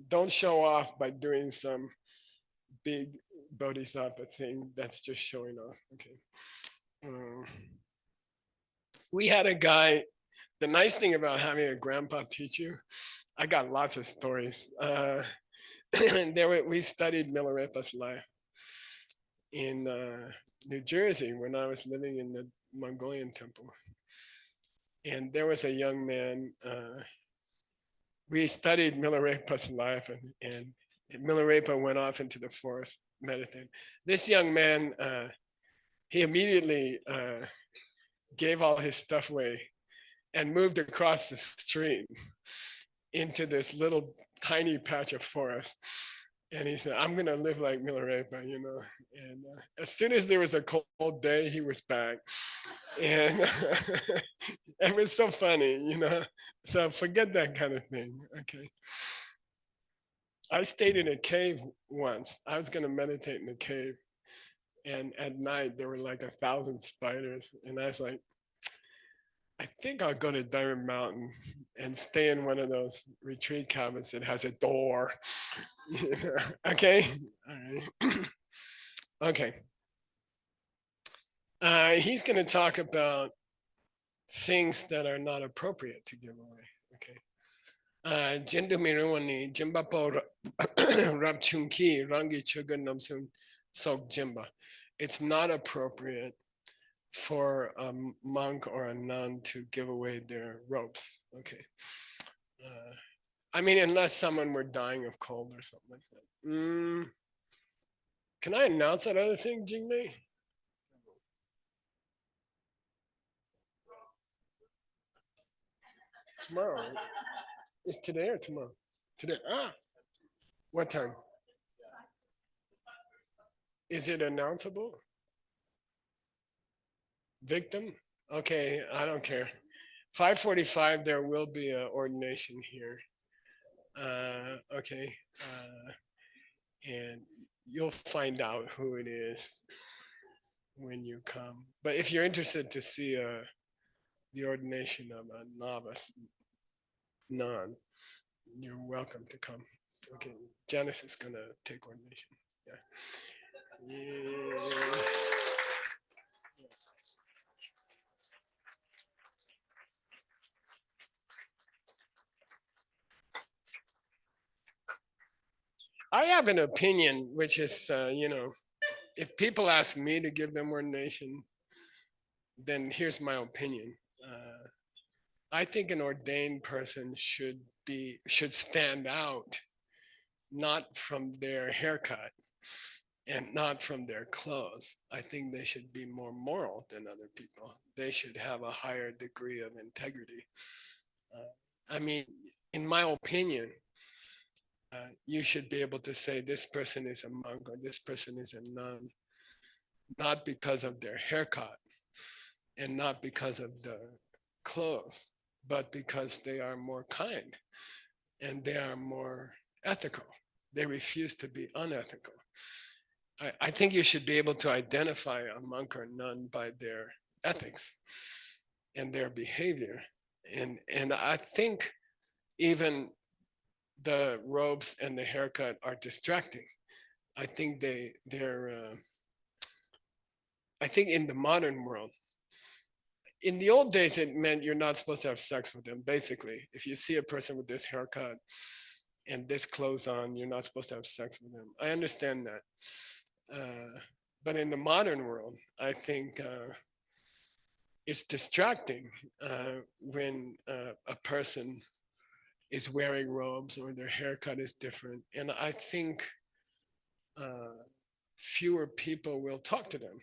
Don't show off by doing some big bodhisattva thing that's just showing off. Okay. We had a guy. The nice thing about having a grandpa teach you, I got lots of stories. We studied Milarepa's life in New Jersey when I was living in the Mongolian temple. And there was a young man. We studied Milarepa's life, and Milarepa went off into the forest meditating. This young man, he immediately gave all his stuff away and moved across the street into this little tiny patch of forest. And he said, I'm going to live like Milarepa, And as soon as there was a cold day, he was back. And it was so funny, So forget that kind of thing. Okay. I stayed in a cave once. I was going to meditate in a cave. And at night, there were like 1,000 spiders. And I was like, I think I'll go to Diamond Mountain and stay in one of those retreat cabins that has a door. Okay. All right. Okay. He's going to talk about things that are not appropriate to give away. Okay. Jindu Miruwani, Jimbapo Rabchunki, Rangi Chuga Namsun Sok Jimba. It's not appropriate for a monk or a nun to give away their robes. Okay. I mean, unless someone were dying of cold or something like that. Can I announce that other thing, Jingmei? Tomorrow. Right? Is today or tomorrow? Today. What time? Is it announceable? Victim? Okay, I don't care. 5:45, there will be an ordination here. Okay, and you'll find out who it is when you come. But if you're interested to see the ordination of a novice nun, you're welcome to come. Okay, Janice is gonna take ordination. Yeah. Yeah. I have an opinion, which is, if people ask me to give them ordination, then here's my opinion. I think an ordained person should stand out, not from their haircut and not from their clothes. I think they should be more moral than other people. They should have a higher degree of integrity. I mean, in my opinion, you should be able to say this person is a monk or this person is a nun, not because of their haircut and not because of the clothes, but because they are more kind and they are more ethical. They refuse to be unethical. I think you should be able to identify a monk or nun by their ethics and their behavior. And I think even the robes and the haircut are distracting. I think I think in the modern world, in the old days, it meant you're not supposed to have sex with them. Basically, if you see a person with this haircut and this clothes on, you're not supposed to have sex with them. I understand that. But in the modern world, I think it's distracting when a person is wearing robes or their haircut is different. And I think fewer people will talk to them.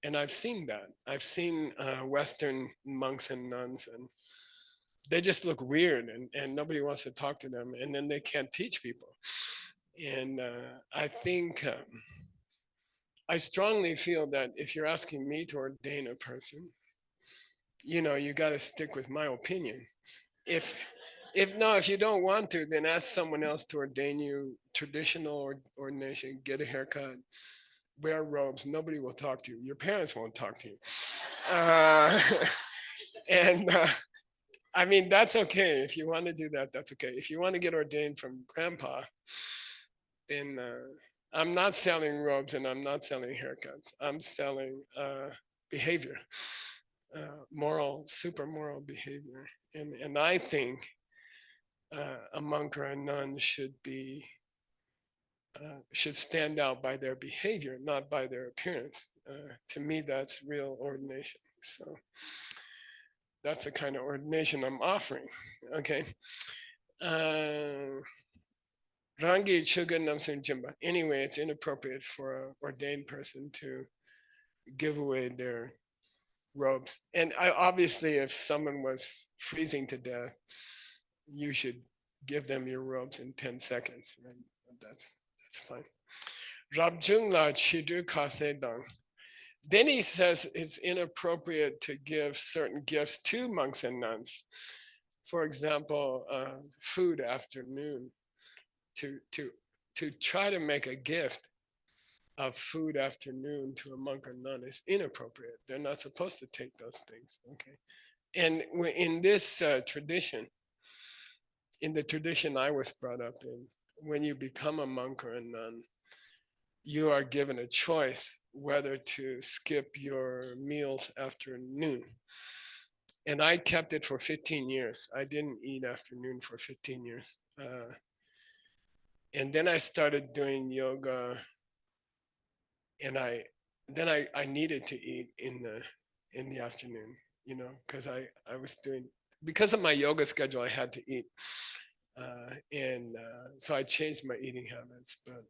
And I've seen that. I've seen Western monks and nuns, and they just look weird and nobody wants to talk to them. And then they can't teach people. And I think, I strongly feel that if you're asking me to ordain a person, you got to stick with my opinion. If if you don't want to, then ask someone else to ordain you traditional ordination, get a haircut, wear robes. Nobody will talk to you. Your parents won't talk to you. Uh, and I mean, that's okay. If you want to do that, that's okay. If you want to get ordained from grandpa, then I'm not selling robes and I'm not selling haircuts. I'm selling behavior, super moral behavior. And I think a monk or a nun should stand out by their behavior, not by their appearance. To me, that's real ordination. So that's the kind of ordination I'm offering. Okay. Rangi Chuga Namsun Jimba. Anyway, it's inappropriate for an ordained person to give away their robes. And obviously, if someone was freezing to death, you should give them your robes in 10 seconds. Right? That's fine. Rabjung La Chidu Kase Dang. Then he says it's inappropriate to give certain gifts to monks and nuns. For example, food after noon. To try to make a gift of food after noon to a monk or nun is inappropriate. They're not supposed to take those things. Okay, and in this tradition, in the tradition I was brought up in, when you become a monk or a nun, you are given a choice whether to skip your meals after noon. And I kept it for 15 years. I didn't eat after noon for 15 years. And then I started doing yoga, and I needed to eat in the afternoon, because I was because of my yoga schedule, I had to eat. And so I changed my eating habits. But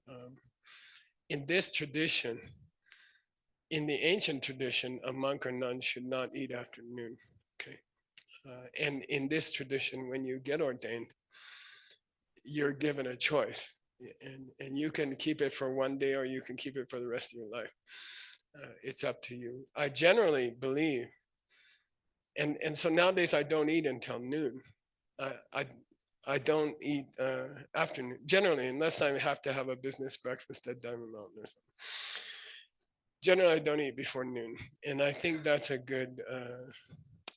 in this tradition, in the ancient tradition, a monk or nun should not eat after noon. Okay. And in this tradition, when you get ordained, you're given a choice. and you can keep it for one day or you can keep it for the rest of your life. It's up to you. I generally believe, and so nowadays I don't eat until noon. I don't eat afternoon generally, unless I have to have a business breakfast at Diamond Mountain or something. Generally, I don't eat before noon, and I think that's a good.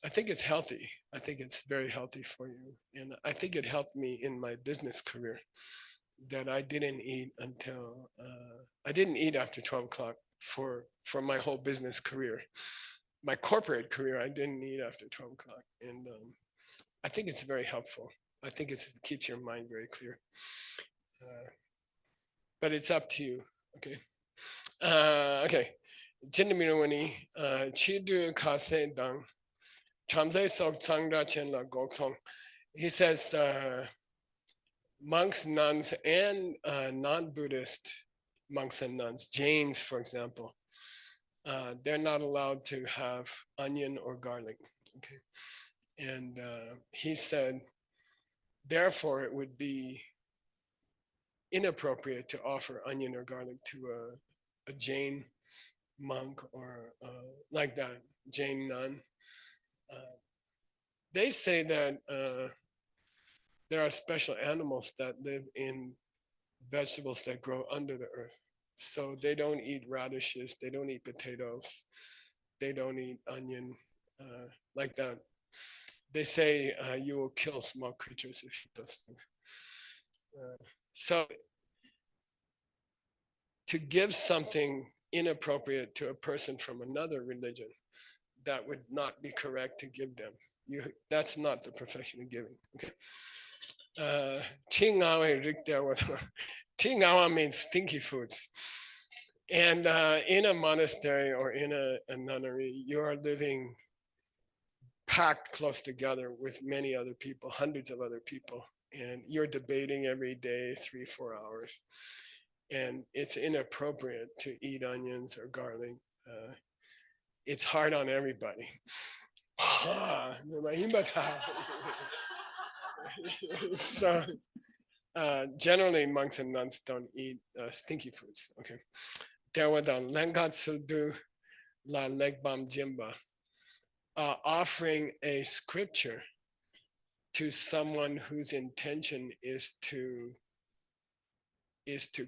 I think it's healthy. I think it's very healthy for you, and I think it helped me in my business career that I didn't eat until I didn't eat after 12 o'clock for my whole business career. My corporate career, I didn't eat after 12 o'clock, and I think it's very helpful. I think it keeps your mind very clear. But it's up to you. Okay. Okay. Jindamirwani, Chidu Kase Dang, Chamze Sok Tsangda Chen La Gokong. He says monks, nuns, and non-Buddhist monks and nuns, Jains, for example, they're not allowed to have onion or garlic. Okay. And he said, therefore, it would be inappropriate to offer onion or garlic to a Jain monk or like that, Jain nun. They say that there are special animals that live in vegetables that grow under the earth. So they don't eat radishes, they don't eat potatoes, they don't eat onion like that. They say you will kill small creatures if you eat those things. So to give something inappropriate to a person from another religion, that would not be correct to give them. That's not the perfection of giving. Okay. Chingawa means stinky foods. And in a monastery or in a nunnery, you are living packed close together with many other people, hundreds of other people, and you're debating every day, 3-4 hours. And it's inappropriate to eat onions or garlic. It's hard on everybody. So generally monks and nuns don't eat stinky foods. Okay. Dewadan Lengatsudu La Legbam Jimba, offering a scripture to someone whose intention is to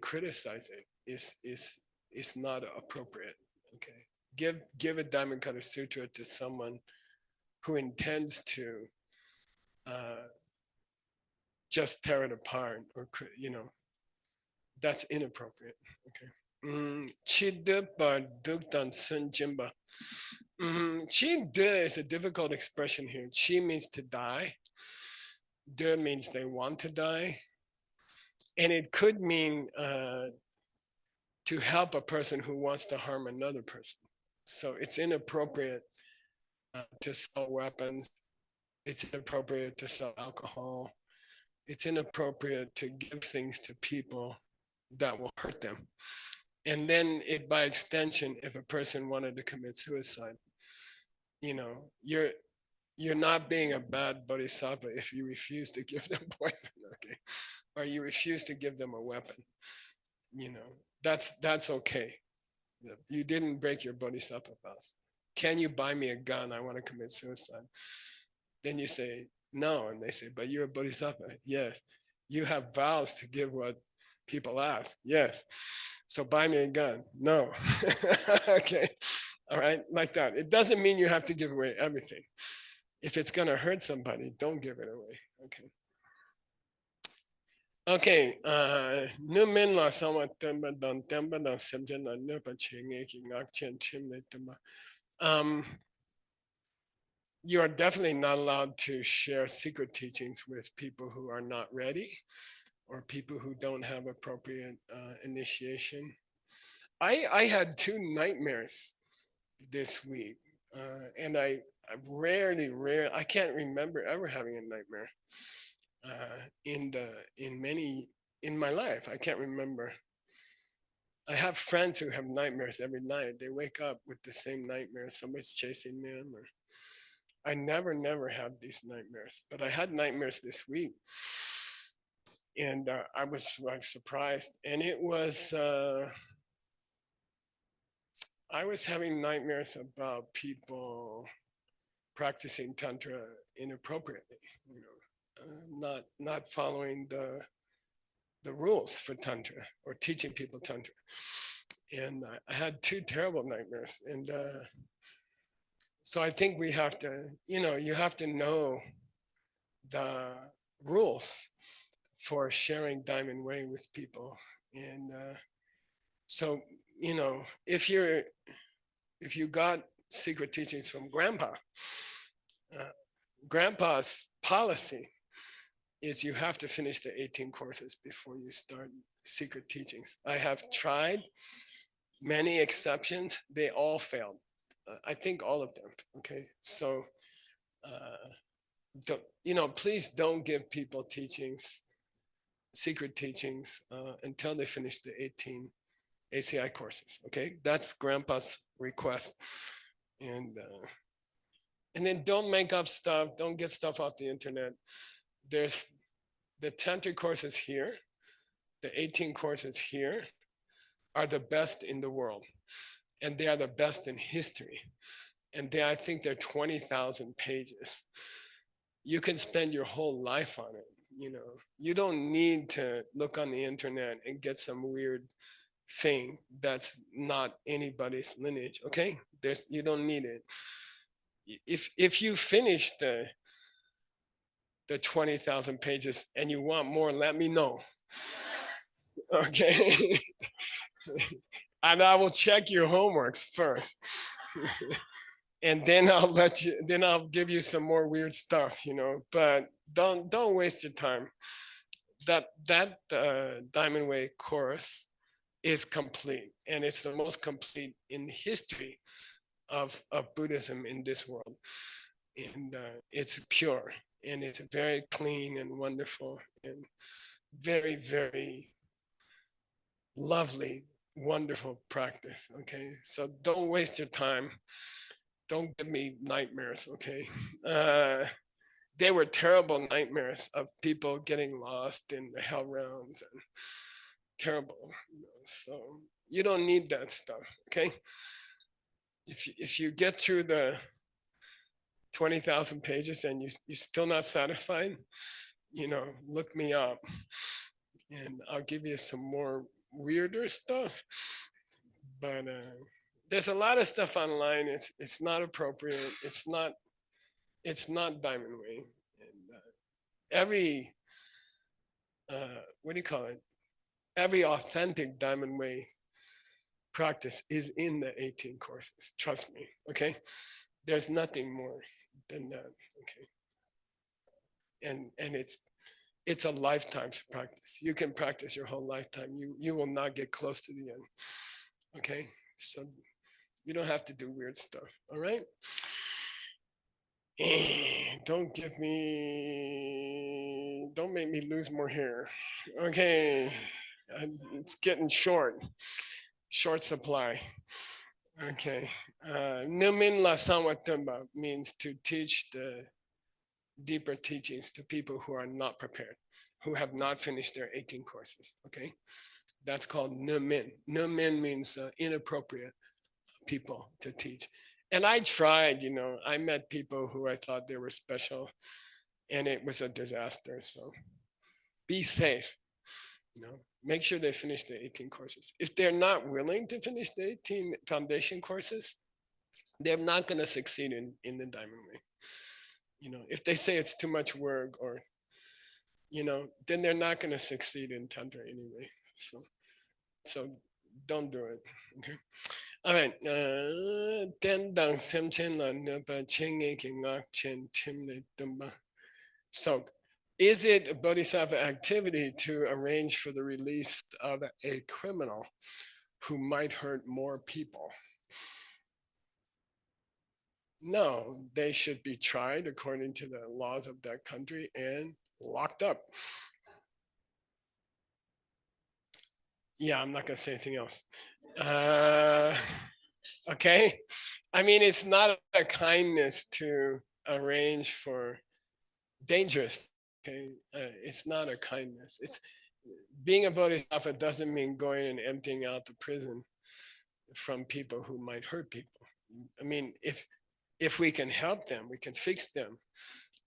criticize it is not appropriate. Okay. Give a Dhammapada Sutra to someone who intends to just tear it apart, or that's inappropriate. Okay. Chidpa duktan sun jimba. Chi is a difficult expression here. Chi means to die. De means they want to die. And it could mean to help a person who wants to harm another person. So it's inappropriate to sell weapons. It's inappropriate to sell alcohol. It's inappropriate to give things to people that will hurt them. And then it, by extension, if a person wanted to commit suicide, you're not being a bad bodhisattva if you refuse to give them poison, okay? Or you refuse to give them a weapon. That's okay. You didn't break your bodhisattva vows. Can you buy me a gun? I want to commit suicide. Then you say, no. And they say, but you're a bodhisattva. Yes. You have vows to give what people ask. Yes. So buy me a gun. No. Okay. All right. Like that. It doesn't mean you have to give away everything. If it's going to hurt somebody, don't give it away. Okay. Okay. Numin la sama temba dan semjana nupa chinge ki ngak chen chimne tema. You are definitely not allowed to share secret teachings with people who are not ready or people who don't have appropriate initiation. I had 2 nightmares this week, and I rarely, I can't remember ever having a nightmare in my life. I can't remember. I have friends who have nightmares every night. They wake up with the same nightmare. Somebody's chasing them, or I never have these nightmares, but I had nightmares this week. And I was like surprised, and it was I was having nightmares about people practicing tantra inappropriately, you know, not following the rules for tantra or teaching people tantra. And I had two terrible nightmares, and so I think we have to, you know, you have to know the rules for sharing Diamond Way with people. And so, you know, if you got secret teachings from grandpa, uh, grandpa's policy is you have to finish the 18 courses before you start secret teachings. I have tried many exceptions, they all failed. I think all of them. Okay, so you know, please don't give people teachings, secret teachings, until they finish the 18 ACI courses. Okay, that's grandpa's request. And then don't make up stuff, don't get stuff off the internet. There's the tantric courses here, the 18 courses here are the best in the world, and they are the best in history. And I think they're 20,000 pages. You can spend your whole life on it. You know, you don't need to look on the internet and get some weird thing that's not anybody's lineage. Okay, you don't need it. If you finish the 20,000 pages and you want more, let me know. Okay. And I will check your homeworks first. And then I'll give you some more weird stuff, you know, but don't waste your time. That Diamond Way course is complete, and it's the most complete in history of Buddhism in this world. And it's pure, and it's very clean and wonderful and very, very lovely, wonderful practice. Okay, so don't waste your time. Don't give me nightmares. Okay, they were terrible nightmares of people getting lost in the hell rounds and terrible. You know, so you don't need that stuff. Okay, if you get through the 20,000 pages and you're still not satisfied, you know, look me up and I'll give you some more weirder stuff. But there's a lot of stuff online. It's not appropriate. It's not Diamond Way. And every what do you call it? Every authentic Diamond Way practice is in the 18 courses. Trust me. Okay, there's nothing more than that. Okay, and it's a lifetime's practice. You can practice your whole lifetime. You will not get close to the end. Okay, so you don't have to do weird stuff. All right. Don't make me lose more hair. Okay, it's getting short supply. Okay, Numin Lasanwatumba means to teach the deeper teachings to people who are not prepared, who have not finished their 18 courses. Okay, that's called Numin. Numin means inappropriate people to teach. And I tried, you know, I met people who I thought they were special, and it was a disaster. So be safe, you know, make sure they finish the 18 courses. If they're not willing to finish the 18 foundation courses, they're not going to succeed in the Diamond Way. You know, if they say it's too much work or, you know, then they're not going to succeed in Tantra anyway. So don't do it. Okay. All right. So, is it a bodhisattva activity to arrange for the release of a criminal who might hurt more people? No, they should be tried according to the laws of that country and locked up. Yeah, I'm not going to say anything else. Okay. I mean, it's not a kindness to arrange for dangerous Okay, it's not a kindness. It's being a bodhisattva doesn't mean going and emptying out the prison from people who might hurt people. I mean, if we can help them, we can fix them,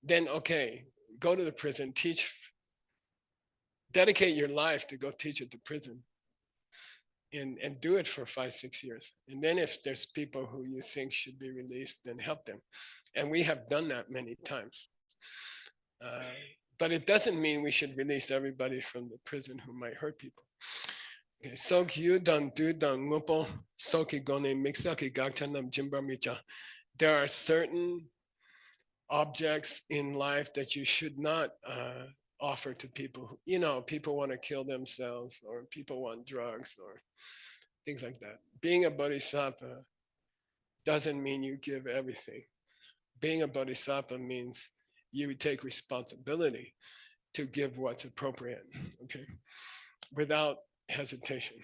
then okay, go to the prison, teach, dedicate your life to go teach at the prison, and do it for 5-6 years. And then if there's people who you think should be released, then help them. And we have done that many times. But it doesn't mean we should release everybody from the prison who might hurt people. Okay, there are certain objects in life that you should not offer to people. You know, people want to kill themselves, or people want drugs, or things like that. Being a bodhisattva doesn't mean you give everything. Being a bodhisattva means you take responsibility to give what's appropriate, okay, without hesitation.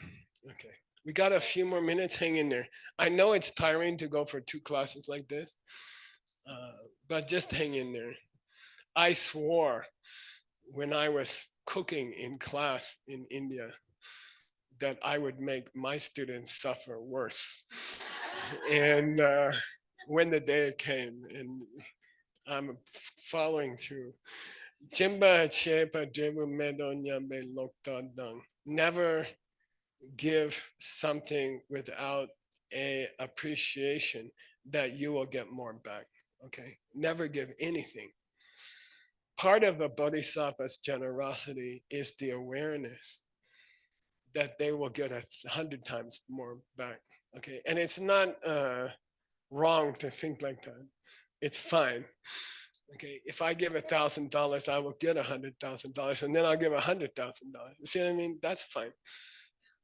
Okay, we got a few more minutes. Hang in there. I know it's tiring to go for 2 classes like this, but just hang in there. I swore when I was cooking in class in India that I would make my students suffer worse. And when the day came, and I'm following through. Never give something without a appreciation that you will get more back. Okay, never give anything. Part of a bodhisattva's generosity is the awareness that they will get 100 times more back. Okay, and it's not wrong to think like that. It's fine. Okay, if I give $1,000, I will get $100,000, and then I'll give $100,000. You see what I mean? That's fine.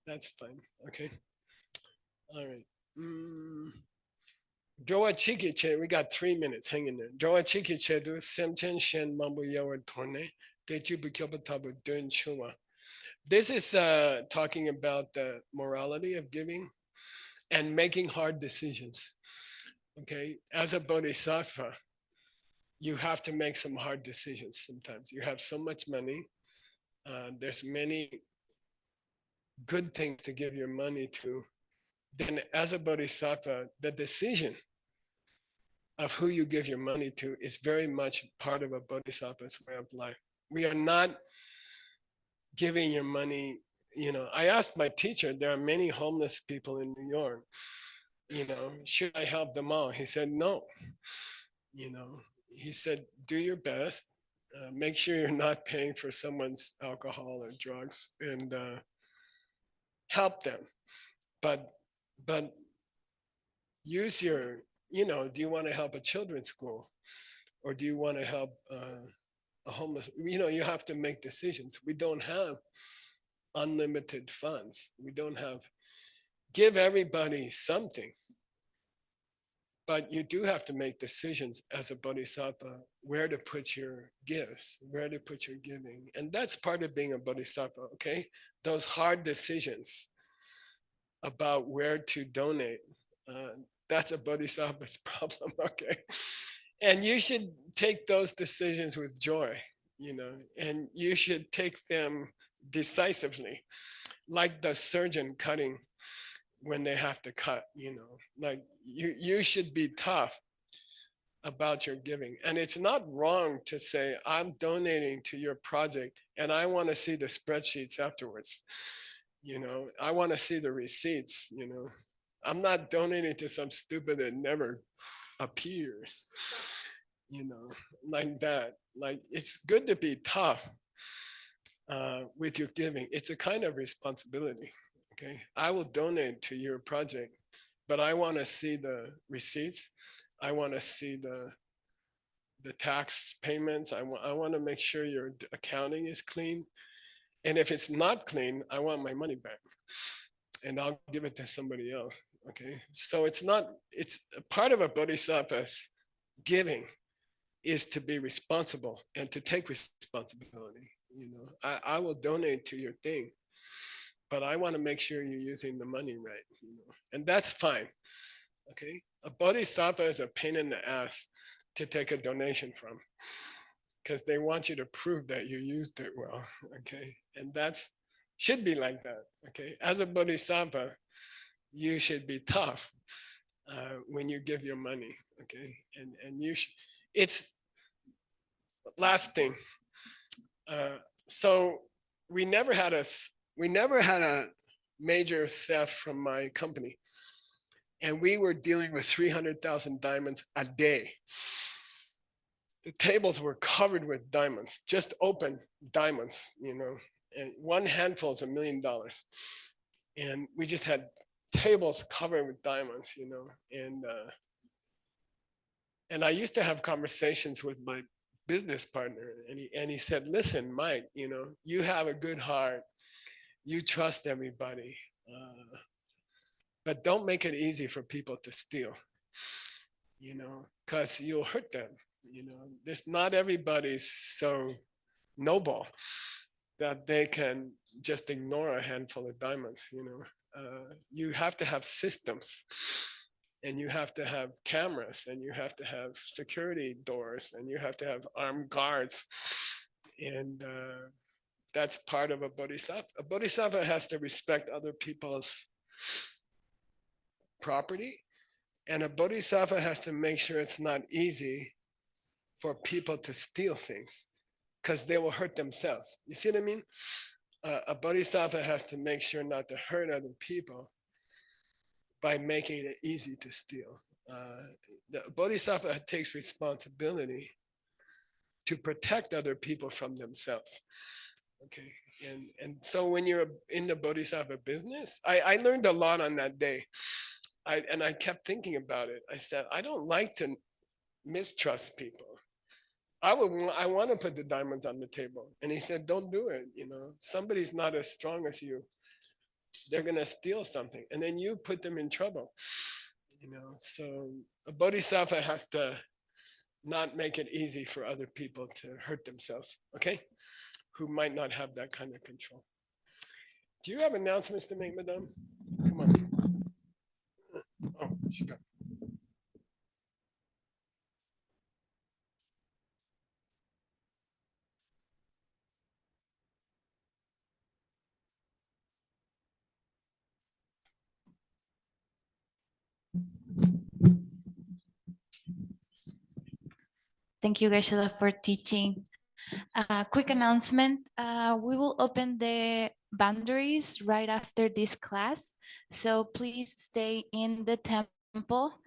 That's fine. Okay. All right. Joa chiki che. We got 3 minutes. Hang in there. Joa chiki che do semchen shen mambu yawa torne. Dechu bukyoba tabu dun chuma. This is talking about the morality of giving and making hard decisions. Okay, as a bodhisattva, you have to make some hard decisions sometimes. You have so much money. There's many good things to give your money to. Then as a bodhisattva, the decision of who you give your money to is very much part of a bodhisattva's way of life. We are not giving your money. You know, I asked my teacher, there are many homeless people in New York. You know, should I help them all? He said, no. You know, he said, do your best. Make sure you're not paying for someone's alcohol or drugs, and help them. But use your, you know, do you want to help a children's school, or do you want to help a homeless? You know, you have to make decisions. We don't have unlimited funds. We don't have, give everybody something. But you do have to make decisions as a bodhisattva, where to put your gifts, where to put your giving. And that's part of being a bodhisattva, okay? Those hard decisions about where to donate, that's a bodhisattva's problem, okay? And you should take those decisions with joy, you know, and you should take them decisively, like the surgeon cutting when they have to cut, you know, like you should be tough about your giving. And it's not wrong to say, I'm donating to your project and I want to see the spreadsheets afterwards. You know, I want to see the receipts, you know. I'm not donating to some stupid that never appears, you know, like that. Like, it's good to be tough with your giving. It's a kind of responsibility. Okay, I will donate to your project, but I want to see the receipts. I want to see the tax payments. I want to make sure your accounting is clean. And if it's not clean, I want my money back, and I'll give it to somebody else. Okay, so it's not, it's a part of a bodhisattva's giving is to be responsible and to take responsibility. You know, I will donate to your thing, but I want to make sure you're using the money right, you know, and that's fine. Okay, a bodhisattva is a pain in the ass to take a donation from. because they want you to prove that you used it well. Okay, and that's should be like that. Okay, as a bodhisattva, you should be tough when you give your money. Okay, and you it's last thing. So we never had a major theft from my company, and we were dealing with 300,000 diamonds a day. The tables were covered with diamonds, just open diamonds, you know, and one handful is $1 million. And we just had tables covered with diamonds, you know, and I used to have conversations with my business partner, and he said, listen, Mike, you know, you have a good heart, you trust everybody, but don't make it easy for people to steal, you know, because you'll hurt them. You know, there's not everybody's so noble that they can just ignore a handful of diamonds. You know, you have to have systems, and you have to have cameras, and you have to have security doors, and you have to have armed guards, and that's part of a bodhisattva. A bodhisattva has to respect other people's property, and a bodhisattva has to make sure it's not easy for people to steal things, because they will hurt themselves. You see what I mean? A bodhisattva has to make sure not to hurt other people by making it easy to steal. The bodhisattva takes responsibility to protect other people from themselves. Okay, and so when you're in the bodhisattva business, I learned a lot on that day. I kept thinking about it. I said, I don't like to mistrust people. I want to put the diamonds on the table. And he said, don't do it. You know, somebody's not as strong as you. They're going to steal something, and then you put them in trouble. You know, so a bodhisattva has to not make it easy for other people to hurt themselves, okay? Who might not have that kind of control. Do you have announcements to make, madame? Come on. Oh, she got. Thank you, Geshe, for teaching. Quick announcement, we will open the boundaries right after this class. So please stay in the temple